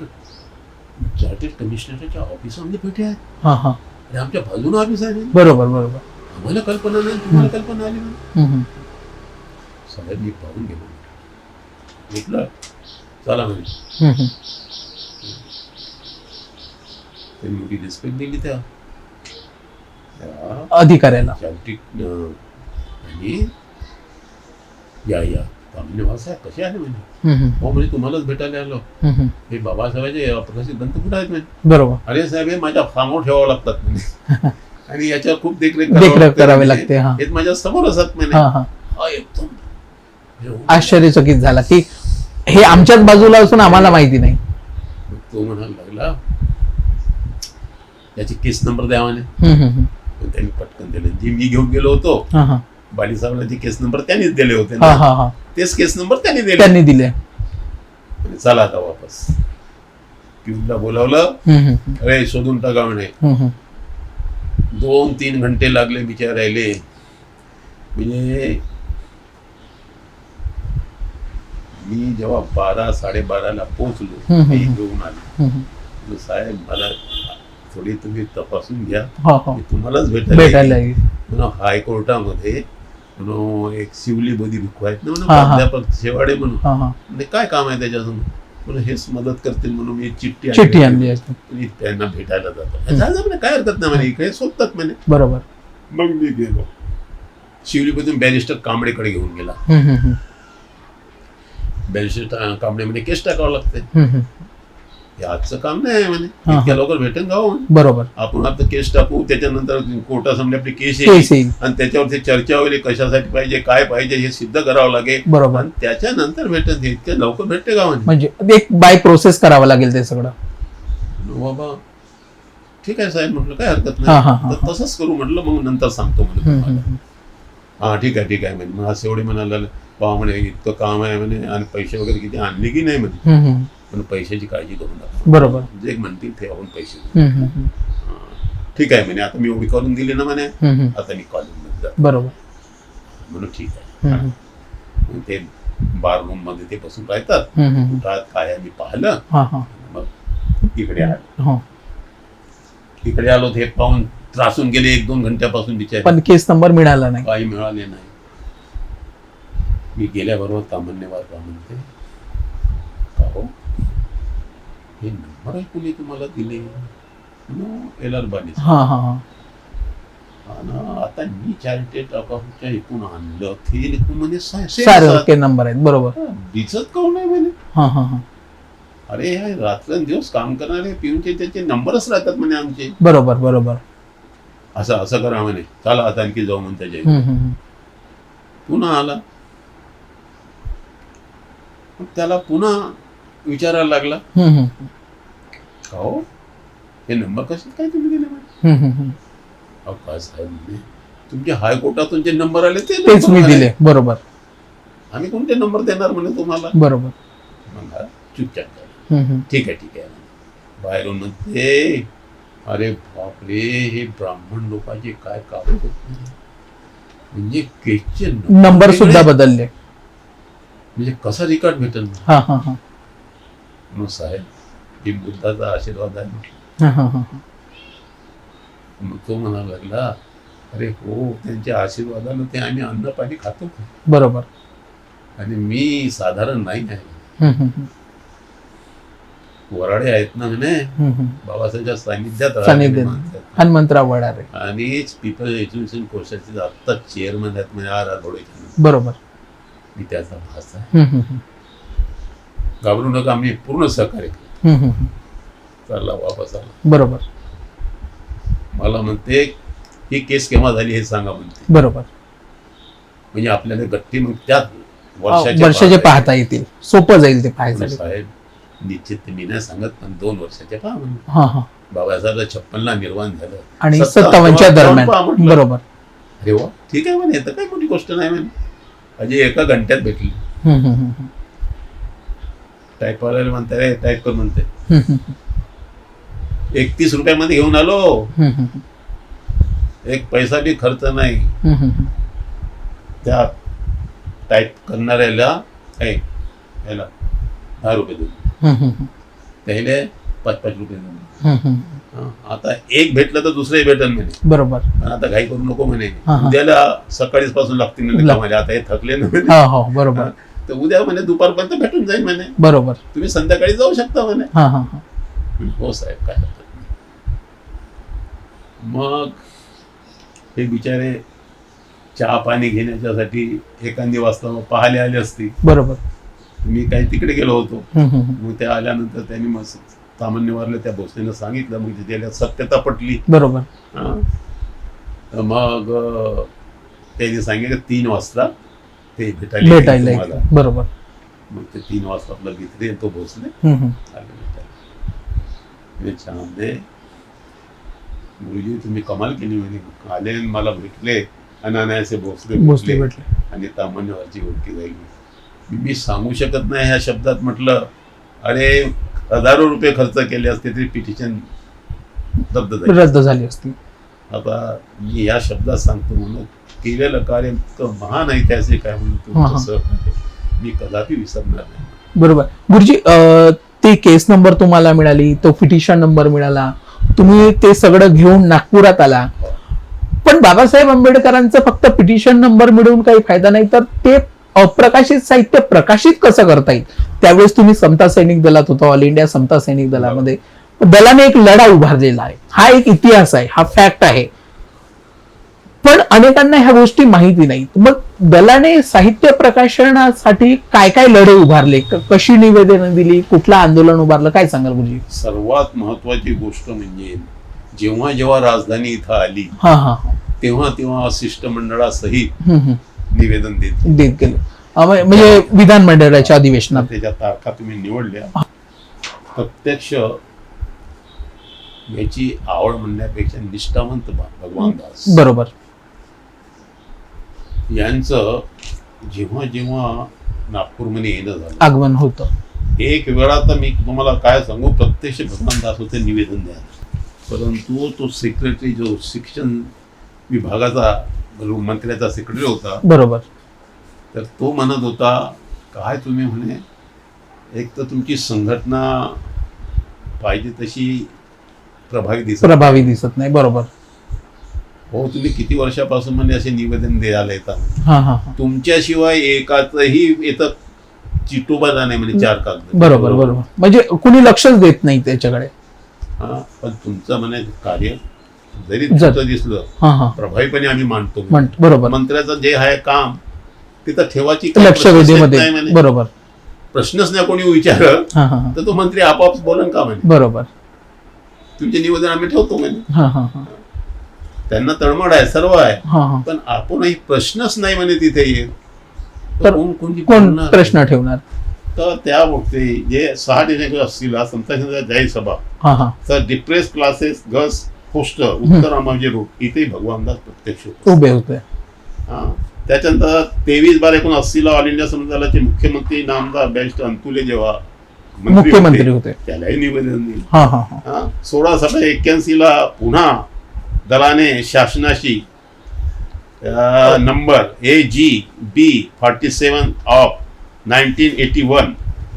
कमिशनरच्या ऑफिसमध्ये भेटे आहेत. आणि आमच्या बाजूला ऑफिस आहे. बरोबर बरोबर. आम्हाला कल्पना नाही, तुम्हाला कल्पना आली म्हणे. साहेब मी पाहून गेलो. म्हटलं चला म्हणे. त्यांनी मोठी रिस्पेक्ट दिली त्या अधिकाऱ्याला. आणि या तामण्यवार साहेब कसे आले म्हणजे. हो म्हणजे तुम्हालाच भेटायला आलो. हे बाबासाहेबांचे अप्रकाशित ग्रंथ कुठे आहेत म्हणजे. बरोबर. अरे साहेब हे माझ्या फार्मवर ठेवावं लागतात म्हणजे. आणि याच्यावर खूप देखरेख करावी लागते. हे माझ्या समोर असत म्हणजे. एकदम आश्चर्यचकित झाला की हे आमच्याच बाजूला असून आम्हाला माहिती नाही. तो म्हणायला लागला याची केस नंबर द्या म्हणे. त्यांनी पटकन दिले. जी मी घेऊन गेलो होतो बाली साहेबांना ती केस नंबर त्यांनीच दिले होते. तेच केस नंबर त्यांनी दिले. चला आता वापस. पिऊनला बोलावलं. अरे शोधून टाका म्हणे. 2-3 घंटे लागले बिचारायले. म्हणजे मी जेव्हा 12-12:30ला पोहोचलो घेऊन आलो. साहेब मला थोडी तुम्ही तपासून घ्या. तुम्हालाच भेटायला म्हणून हायकोर्टामध्ये म्हणून एक शिवली बदी भिक्खू आहेत ना म्हणून प्राध्यापक शेवाडे म्हणून. म्हणजे काय काम आहे त्याच्यासमोर म्हणून हेच मदत करतील म्हणून मी चिठ्ठी आणली. त्यांना भेटायला जातो. काय हरकत नाही म्हणे. काही शोधतात म्हणे. बरोबर. मग मी गेलो. शिवलीमधून बॅरिस्टर कांबळेकडे घेऊन गेला. बॅरिस्टर कांबळे म्हणे केस टाकावं लागते. हे आजचं काम नाही म्हणे. इतक्या लवकर भेटेन गाव. बरोबर. आपण आता केस टाकू त्याच्यानंतर कोर्टासमोर आपली केस येईल आणि त्याच्यावरती चर्चा होईल. कशासाठी पाहिजे काय पाहिजे हे सिद्ध करावं लागेल. बरोबर. आणि त्याच्यानंतर भेटेन. हे इतक्या लवकर भेटते गाव म्हणजे एक बाय प्रोसेस करावं लागेल ते सगळं. बाबा ठीक आहे साहेब म्हटलं काय हरकत नाही. तर तसंच करू म्हटलं. मग नंतर सांगतो म्हटलं. हा ठीक आहे म्हणे. मग असं एवढे म्हणाला पहा म्हणे इतकं काम आहे म्हणे आणि पैसे वगैरे किती आणले की नाही म्हणे. पण पैशाची काळजी करू नका. बरोबर. जे म्हणतील ते आपण पैसे ठीक आहे म्हणे. आता मी एवढी करून दिली ना म्हणे. आता मी कॉलेजमध्ये जातो. बरोबर. म्हणून ठीक आहे. ते बार रूम मध्ये ते बसून राहतात. काय मी पाहिलं. मग इकडे आलो. ते पाहून त्रासून गेले 1-2 घंट्यापासून बिचारे. पण केस नंबर मिळाला नाही. काही मिळाले नाही. मी गेल्याबरोबर तामण्यवार का म्हणते का हो हे नंबर कुणी तुम्हाला दिले. LR बाली. आता मी चार्टेड अकाउंटच्या इथून आणलं ते म्हणे नंबर आहेत. बरोबर. दिसत काऊन नाही म्हणे. अरे रात्रंदिवस काम करणारे पिऊनचे त्याचे नंबरच राहतात म्हणे आमचे. बरोबर बरोबर. असं करा म्हणे. चला आता आणखी जाऊ म्हणे त्याच्या. पुन्हा आला. त्याला पुन्हा विचारायला लागला का हो हे नंबर कसे काय तुम्ही दिले म्हणे. काय साहेब म्हणे तुमचे हायकोर्टातून जे नंबर आले तेच मी दिले. बरोबर. आम्ही कोणते नंबर देणार म्हणे तुम्हाला. बरोबर. मग चुपचाप ठीक आहे बाहेरून म्हणते अरे बापरे हे ब्राह्मण लोकांचे काय काम होत नाही. म्हणजे केसचे नंबर सुद्धा बदलले. म्हणजे कसा रिकॉर्ड भेटेल. मग साहेब ही बुद्धाचा आशीर्वाद आहे. मग तो म्हणायला लागला अरे हो, त्यांच्या आशीर्वादानं ते आम्ही अन्न पाणी खातो. बरोबर. आणि मी साधारण नाही आहे. हम्म, हम्म, वराडे आहेत ना म्हणे, हम्म. बाबासाहेबच्या सानिध्यात राहणारे सानिध्यात. माणसं आहेत. हनुमंतराव वडारे. आणि पीपल्स एज्युकेशन कोर्साचे आत्ता चेअरमन आहेत म्हणजे आठवड्याचे. बरोबर. मी त्याचा भास आहे. हम्म, हम्म, घाबरू नका, आम्ही पूर्ण सहकार्य करू. हम्म, हम्म. चालला वापस आला. बरोबर. मला म्हणते ही केस केव्हा झाली हे सांगा म्हणते. बरोबर. म्हणजे आपल्याला गट्टी मग त्या वर्षाचे पाहता येतील, सोपं जाईल ते पाहायसाठी. साहेब निश्चित मी नाही सांगत, पण 2 वर्षाचे पहा म्हणून. हा हा. बाबासाहेब 56ला निर्माण झालं आणि 57 57च्या दरम्यान. पहा म्हटलं. बरोबर. अरे वा, ठीक आहे म्हणे, तर काही मोठी गोष्ट नाही म्हणे. अजय एका घंट्यात भेटली. हम्म, हम्म, हम्म. टाईप वाल्याला म्हणते रे टाईप कर म्हणते. हम्म, हम्म, 31 रुपयामध्ये घेऊन आलो. हम्म, हम्म. एक पैसा बी खर्च नाही. हम्म, हम्म. त्या टाईप करणाऱ्याला काय याला 10 रुपये देऊ, हम्म, हम्म. त्याला 5-5 रुपये देऊ. हम्म, हम्म. आता एक भेटलं तर दुसरंही भेटल म्हणे. बरोबर. पण आता घाई करू नको म्हणे. हा, हा. उद्याला सकाळीच पासून लागतील म्हणे कामाला. आता हे थकले ना म्हणे. हा हो बरोबर. तर उद्या म्हणे दुपारपर्यंत भेटून जाईल म्हणे. बरोबर. तुम्ही संध्याकाळी जाऊ शकता म्हणे. हा हा हा. हो साहेब, काय हरकत नाही. मग हे बिचारे चहा पाणी घेण्याच्यासाठी एखादी वाजता पाहायला आले असते. बरोबर. मी काही तिकडे गेलो होतो. हम्म, हम्म. मग ते आल्यानंतर त्यांनी मग सामान्यवारला त्या भोसलेनं सांगितलं. मग त्याला सत्यता पटली. बरोबर. हा. तर मग त्यांनी सांगितलं 3 वाजता ते भेटायला भेटायला येतील तुम्हाला. येतील. बरोबर. मग ते 3 वाजता आपला भित्री तो भोसले हम्म, हम्म. आले भेटायला. छानदे गुरुजी तुम्ही कमाल केली म्हणे. आले आणि मला भेटले आणि अनायासे भोसले भोसले भेटले भेटले. आणि तामान्यवरची ओळखी झाली. मी सांगू शकत नाही ह्या शब्दात. म्हटलं अरे हजारो रुपये खर्च केले असते तरी पिटिशन रद्द झाली असती. आता मी या शब्दात सांगतो म्हणून केलेलं कार्य इतकं महान ऐतिहासिक आहे म्हणून हा, हा. तुमचं सहकार्य मी कदापि विसरणार नाही. बरोबर. गुरुजी ते केस नंबर तुम्हाला मिळाली, तो पिटिशन नंबर मिळाला, तुम्ही ते सगळं घेऊन नागपुरात आला. पण बाबासाहेब आंबेडकरांचं फक्त पिटिशन नंबर मिळवून काही फायदा नाही, तर ते अप्रकाशित साहित्य प्रकाशित कसं करता येईल. त्यावेळेस तुम्ही समता सैनिक दलात होता, ऑल इंडिया समता सैनिक दलामध्ये. दलाने एक लढा उभारलेला आहे. हा एक इतिहास आहे, हा फॅक्ट आहे. पण अनेकांना ह्या गोष्टी माहिती नाहीत. मग दलाने साहित्य प्रकाशनासाठी काय काय लढे उभारले, कशी निवेदनं दिली, कुठलं आंदोलन उभारलं, काय सांगाल गुरुजी. सर्वात महत्वाची गोष्ट म्हणजे जेव्हा जेव्हा राजधानी इथं आली हा हा. तेव्हा तेव्हा शिष्टमंडळासहित हम्म, हम्म. निवेदन देत गेले. म्हणजे विधानमंडळाच्या अधिवेशनात त्याच्या तारखा तुम्ही निवडल्या. प्रत्यक्ष याची आवड म्हणण्यापेक्षा निष्ठावंत भगवान दास बरोबर यांचं जेव्हा जेव्हा नागपूरमध्ये येणं झालं, आगमन होतं. एक वेळा तर मी तुम्हाला काय सांगू, प्रत्यक्ष भगवान दास होते निवेदन द्या. परंतु तो सेक्रेटरी जो शिक्षण विभागाचा मंत्र्याचा सेक्रेटरी होता, बरोबर, तर तो म्हणत होता काय तुम्ही म्हणे एक तर तुमची संघटना पाहिजे तशी प्रभावी दिसत नाही. बरोबर. हो, तुम्ही किती वर्षापासून म्हणजे असे निवेदन द्यायला येतात, हा हा. तुमच्याशिवाय एकाचही येतं चिटोबाला नाही म्हणजे 4 कागद. बरोबर बरोबर. म्हणजे कुणी लक्षच देत नाही त्याच्याकडे. हा, पण तुमचं म्हणे कार्य जरी तुमचं दिसलं हा हा. प्रभावीपणे आम्ही मांडतो. बरोबर. मंत्र्याचं जे आहे काम तिथं ठेवायची लक्षवेधीमध्ये. बरोबर. प्रश्नच नाही कोणी विचारत हा हा. तर तो मंत्री आपोआप बोलन का म्हणे बरोबर. तुमचे निवेदन आम्ही ठेवतो म्हणे. हा हा हा. त्यांना तळमळ आहे, सर्व आहे, हा हा. पण आपणही प्रश्नच नाही म्हणे तिथे येत तर कोण प्रश्न ठेवणार. तर त्या वक्ती जे 6 डिसेंबर असतील संतांच्या जाहीर सभा, हा हा. तर डिप्रेस क्लासेस गर्ल्स हॉस्टेल उत्तर अमावजी रोड इथे भगवानदास प्रत्यक्ष उभे होते. त्याच्यानंतर 23/12/1980 ऑल इंडिया समता दलाचे मुख्यमंत्री नामदार बॅरिस्टर अंतुले जेव्हा मुख्यमंत्री होते त्यालाही निवेदन दिले. हा हा हा. 16/7/81 पुन्हा दलाने शासनाशी नंबर AGB 47 ऑफ 1981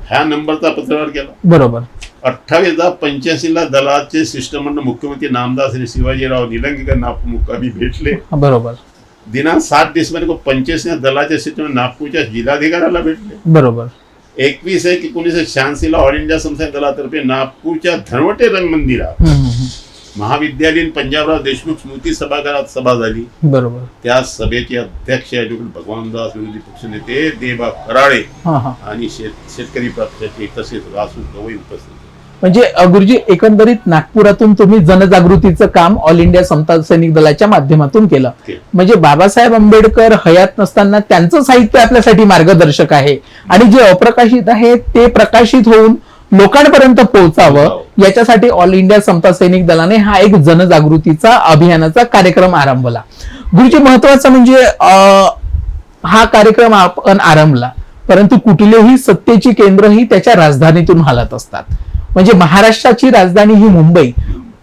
ह्या नंबरचा पत्रव्यवहार केला. बरोबर. 2885 दलाचे शिष्टमंडळ मुख्यमंत्री नामदास आणि शिवाजीराव निलंगेकर मुक्कामी भेटले. बरोबर. दिनांक 7 डिसेंबर 85 दलाचे शिष्टमंडळ नागपूरच्या जिल्हाधिकाऱ्याला भेटले. बरोबर. 21/1/1986 ऑल इंडिया संस्थान दलातर्फे नागपूरच्या धनवटे रंगमंदिरात महाविद्यालयीन पंजाबराव देशमुख स्मृती सभागृहात सभा झाली. बरोबर. त्या सभेचे अध्यक्ष भगवानदास विरोधी पक्षनेते देबा कराळे आणि शेतकरी पक्षाचे तसेच रासू गवई उपस्थित. म्हणजे गुरुजी, एकंदरीत नागपुरातून तुम्ही जनजागृतीचं काम ऑल इंडिया समता सैनिक दलाच्या माध्यमातून केलं. म्हणजे बाबासाहेब आंबेडकर हयात नसताना त्यांचं साहित्य आपल्यासाठी मार्गदर्शक आहे आणि जे अप्रकाशित आहे ते प्रकाशित होऊन लोकांपर्यंत पोहोचावं याच्यासाठी ऑल इंडिया समता सैनिक दलाने हा एक जनजागृतीचा अभियानाचा कार्यक्रम आरंभला. गुरुजी, महत्वाचं म्हणजे हा कार्यक्रम आपण आरंभला, परंतु कुठलेही सत्तेची केंद्र ही त्याच्या राजधानीतून हालत असतात. म्हणजे महाराष्ट्राची राजधानी ही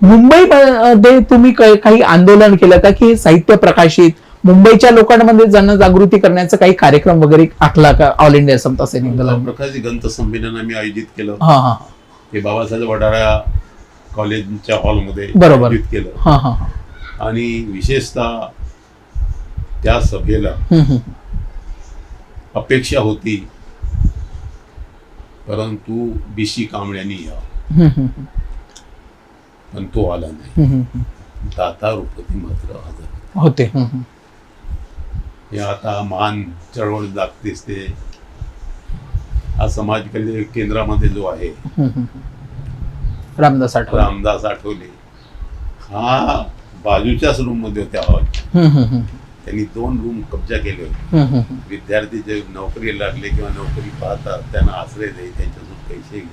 मुंबईमध्ये तुम्ही काही आंदोलन केलं का की साहित्य प्रकाशित मुंबईच्या लोकांमध्ये जनजागृती करण्याचा काही कार्यक्रम वगैरे आखला का ऑल इंडिया समता सैनिक दलाने? प्रकारचे ग्रंथ संमेलन आम्ही आयोजित केलं. ते बाबासाहेब वडाळा कॉलेजच्या हॉलमध्ये आयोजित केलं. आणि विशेषतः त्या सभेला अपेक्षा होती, परंतु BC कांबळ्यांनी या, पण तो आला नाही. दाता रुपती मात्र हजर होते. हे आता महान चळवळ लागतेच. ते हा समाज कल्याण केंद्रामध्ये जो आहे रामदास आठवले, हा बाजूच्याच रूम मध्ये होत्या हॉल. त्यांनी 2 रूम कब्जा केले होते. विद्यार्थी जे नोकरी लागले किंवा नोकरी पाहतात त्यांना आश्रय दे, त्यांच्यातून पैसे घे,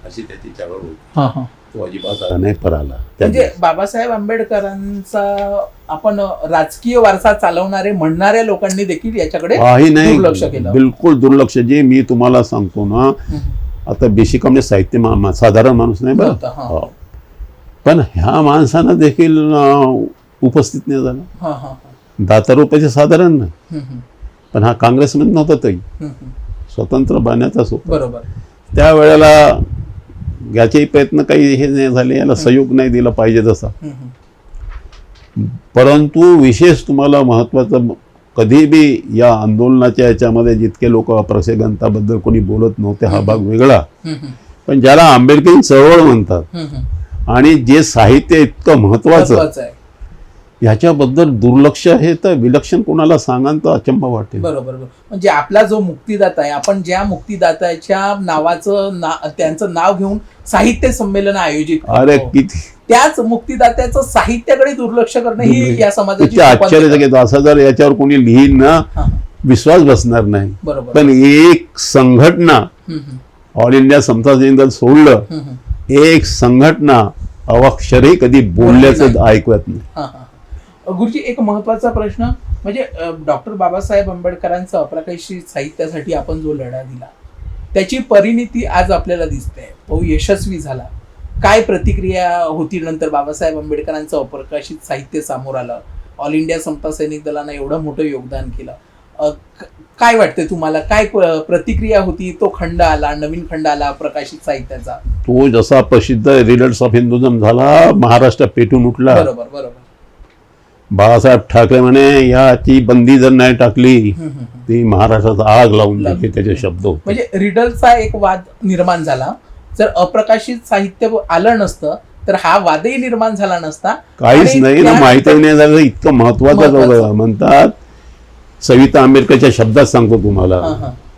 अशी त्याची चळवळ होती. तो अजिबात नाही पराला. म्हणजे बाबासाहेब आंबेडकरांचा आपण राजकीय वारसा चालवणारे म्हणणाऱ्या लोकांनी देखील याच्याकडे दुर्लक्ष केलं. बिलकुल दुर्लक्ष. जे मी तुम्हाला सांगतो ना, आता BC कांबळे साहित्य साधारण माणूस नाही बरं, पण ह्या माणसानं देखील उपस्थित नाही झाला. दाता रुपयाचे साधारण नाही, पण हा काँग्रेसमध्ये नव्हता, तरी स्वतंत्र बनण्याचाच होता. बरोबर. त्यावेळेला याचे प्रयत्न काही हे नाही झाले, याला सहयोग नाही दिला पाहिजे तसा. परंतु विशेष तुम्हाला महत्वाचं, कधी बी या आंदोलनाच्या याच्यामध्ये जितके लोक अप्रकाशित ग्रंथाबद्दल कोणी बोलत नव्हते, हा भाग वेगळा. पण ज्याला आंबेडकरी चळवळ म्हणतात आणि जे साहित्य इतकं महत्वाचं आहे ह्याच्याबद्दल दुर्लक्ष आहे, तर विलक्षण कोणाला सांगाल तर अचंबा वाटेल. बरोबर. म्हणजे आपला जो मुक्तिदाता आहे, आपण ज्या मुक्तिदात्याच्या नावाचं त्यांचं नाव घेऊन साहित्य संमेलन आयोजित करतो, अरे किती त्याच मुक्तिदात्याचं साहित्याकडे दुर्लक्ष करणं ही या समाजाची आश्चर्य घेतो. असं जर याच्यावर कोणी लिहिन ना, विश्वास बसणार नाही. पण एक संघटना, ऑल इंडिया समता सैनिक दल सोडलं, एक संघटना अवाक्षरही कधी बोलल्याचं ऐकवत नाही. गुरुजी, एक महत्वाचा प्रश्न म्हणजे डॉक्टर बाबासाहेब आंबेडकरांचं अप्रकाशित साहित्यासाठी आपण जो लढा दिला त्याची परिणिती आज आपल्याला दिसते. तो यशस्वी झाला. काय प्रतिक्रिया होती नंतर बाबासाहेब आंबेडकरांचं अप्रकाशित साहित्य समोर आलं, ऑल इंडिया समता सैनिक दलानं एवढं मोठं योगदान केलं, काय वाटतंय तुम्हाला? काय प्रतिक्रिया होती? तो खंड आला, नवीन खंड आला प्रकाशित साहित्याचा, तो जसा प्रसिद्ध रिडल्स ऑफ हिंदुझम झाला, महाराष्ट्र पेटून उठला. बरोबर बरोबर. बाळासाहेब ठाकरे म्हणे याची बंदी जर नाही टाकली ती महाराष्ट्रात आग लावून देते, त्याचे शब्द होते. म्हणजे रिडल्सचा एक वाद निर्माण झाला. जर अप्रकाशित साहित्य आलं नसतं तर हा वादही निर्माण झाला नसता. काहीच नाही ना, माहिती नाही झालं. इतकं महत्वाचं म्हणतात. सविता आंबेडकरच्या शब्दात सांगतो तुम्हाला,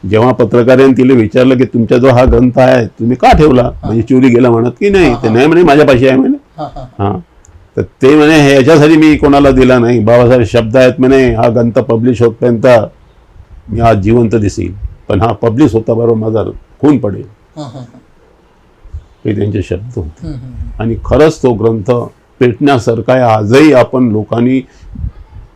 जेव्हा पत्रकारांनी तिला विचारलं की तुमचा जो हा ग्रंथ आहे तुम्ही का ठेवला, म्हणजे चोरी गेला म्हणत की नाही, ते नाही म्हणे माझ्यापाशी आहे म्हणे. हा, तर ते म्हणे ह्याच्यासाठी मी कोणाला दिला नाही, बाबासाहेब शब्द आहेत म्हणे, हा ग्रंथ पब्लिश होतपर्यंत मी आज जिवंत दिसेल, पण हा पब्लिश होता बरोबर माझा खून पडेल, हे त्यांचे शब्द होते. आणि खरंच तो ग्रंथ पेटण्यासारखा आहे. आजही आपण लोकांनी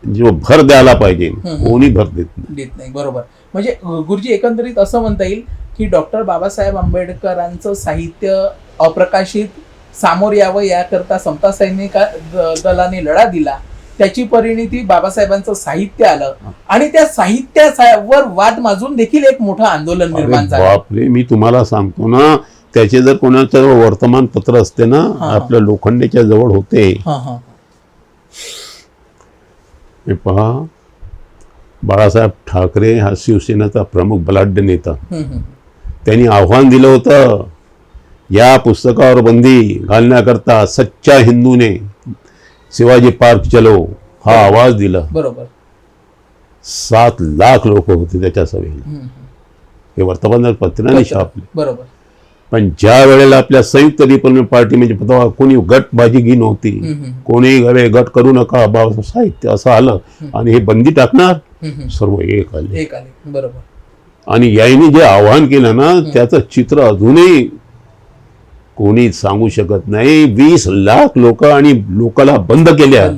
जो भर द्यायला पाहिजे, कोणी भर देत नाही. बरोबर. म्हणजे गुरुजी, एकंदरीत असं म्हणता येईल की डॉक्टर बाबासाहेब आंबेडकरांचं साहित्य अप्रकाशित सामोर यावं याकरता समता सैनिक दलाने लढा दिला, त्याची परिणिती बाबासाहेबांचं साहित्य आलं आणि त्या साहित्यावर वाद माजून देखील एक मोठं आंदोलन निर्माण झालं. बापरे, मी तुम्हाला सांगतो ना, त्याचे जर कोणाचं वर्तमानपत्र असते ना, आपल्या लोखंडेच्या जवळ होते. हे पहा, बाळासाहेब ठाकरे हा शिवसेनेचा प्रमुख बलाढ्य नेता. त्यांनी आव्हान दिलं होतं, या पुस्तकावर बंदी घालण्याकरता सच्चा हिंदूने शिवाजी पार्क चलो हा आवाज दिला. बरोबर. 7 लाख लोक होते त्याच्या सभेला. हे वर्तमानपत्राने छापले. बरोबर. पण ज्या वेळेला आपल्या संयुक्त रिपब्लिकन पार्टी म्हणजे तेव्हा कोणी गटबाजीगी नव्हती, कोणी गट करू नका साहित्य असं आलं आणि हे बंदी टाकणार, सर्व एक आले. बरोबर. आणि याने जे आव्हान केलं ना, त्याचं चित्र अजूनही कोणी सांगू शकत नाही. 20 लाख लोक आणि लोकाला बंद केल्या,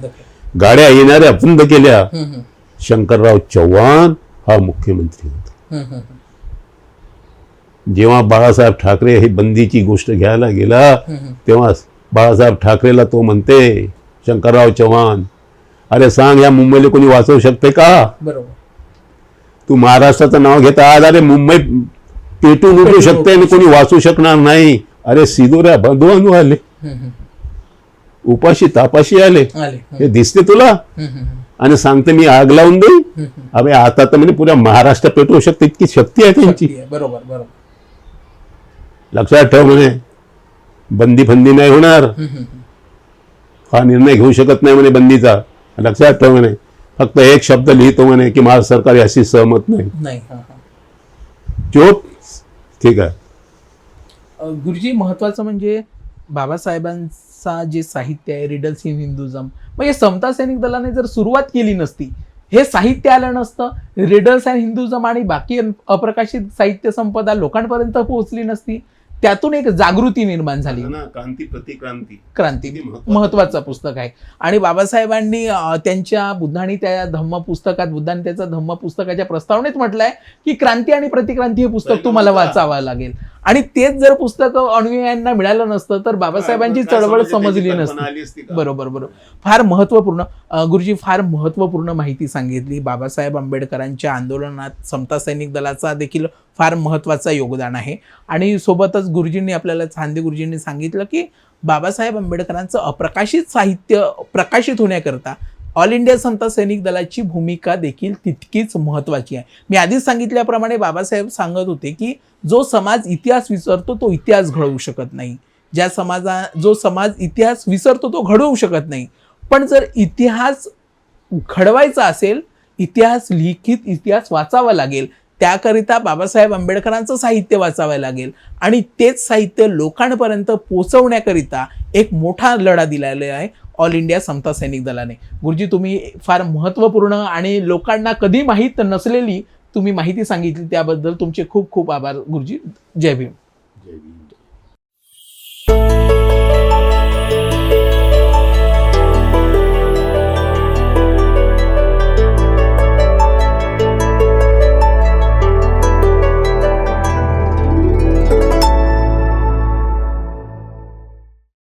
गाड्या येणाऱ्या बंद केल्या. शंकरराव चव्हाण हा मुख्यमंत्री होता. जेव्हा बाळासाहेब ठाकरे ही बंदीची गोष्ट घ्यायला गेला, तेव्हा बाळासाहेब ठाकरेला तो म्हणते, शंकरराव चव्हाण, अरे सांग, या मुंबईला कोणी वाचवू शकते का? बरोबर. तू महाराष्ट्राचं नाव घेता आज, अरे मुंबई पेटून उठू शकते आणि कोणी वाचू शकणार नाही. अरे सिदोऱ्या बंधू आले, उपाशी तापाशी आले, हे दिसते तुला? आणि सांगते मी आग लावून देईन. अरे आता तर म्हणजे पुऱ्या महाराष्ट्र पेटवू शकते, इतकी शक्ती आहे त्यांची. बरोबर. बरोबर. लक्षात ठेव, म्हणे बंदी फंदी नाही होणार, हा निर्णय घेऊ शकत नाही म्हणे बंदीचा. लक्षात ठेव म्हणे, फक्त एक शब्द लिहितो म्हणे की महाराष्ट्र सरकार याशी सहमत नाही. चोप. ठीक आहे. गुरुजी, महत्वाचं म्हणजे बाबासाहेबांचा जे साहित्य आहे, रिडल्स इन हिंदुझम, मग हे समता सैनिक दलाने जर सुरुवात केली नसती, हे साहित्य आलं नसतं, रिडल्स अँड हिंदुझम आणि बाकी अप्रकाशित साहित्य संपदा लोकांपर्यंत पोहोचली नसती, त्यातून एक जागृती निर्माण झाली. क्रांती महत्वाचं पुस्तक आहे. आणि बाबासाहेबांनी त्यांच्या बुद्धांनी त्या धम्म पुस्तकात, बुद्धांनी त्याच्या धम्म पुस्तकाच्या प्रस्तावनेत म्हटलंय की क्रांती आणि प्रतिक्रांती हे पुस्तक तुम्हाला वाचावं लागेल. आणि तेच जर पुस्तक अनुयायांना मिळालं नसतं तर बाबासाहेबांची चळवळ समजली नसती. बरोबर. बरोबर. फार महत्वपूर्ण गुरुजी, फार महत्वपूर्ण माहिती सांगितली. बाबासाहेब आंबेडकरांच्या आंदोलनात समता सैनिक दलाचा देखील फार महत्वाचं योगदान आहे. आणि सोबतच गुरुजींनी आपल्याला, चांदे गुरुजींनी सांगितलं की बाबासाहेब आंबेडकरांचं अप्रकाशित साहित्य प्रकाशित होण्याकरता ऑल इंडिया समता सैनिक दलाची भूमिका देखील तितकीच महत्त्वाची आहे. मी आधीच सांगितल्याप्रमाणे बाबासाहेब सांगत होते की जो समाज इतिहास विसरतो तो इतिहास घडवू शकत नाही. जो समाज इतिहास विसरतो तो घडवू शकत नाही. पण जर इतिहास घडवायचा असेल, इतिहास लिखित इतिहास वाचावा लागेल, त्याकरिता बाबासाहेब आंबेडकरांचं साहित्य वाचावं लागेल. आणि तेच साहित्य लोकांपर्यंत पोहोचवण्याकरिता एक मोठा लढा दिलेला आहे ऑल इंडिया समता सैनिक दलाने. गुरुजी, तुम्ही फार महत्त्वपूर्ण आणि लोकांना कधी माहीत नसलेली तुम्ही माहिती सांगितली, त्याबद्दल तुमचे खूप खूप आभार गुरुजी. जय भीम.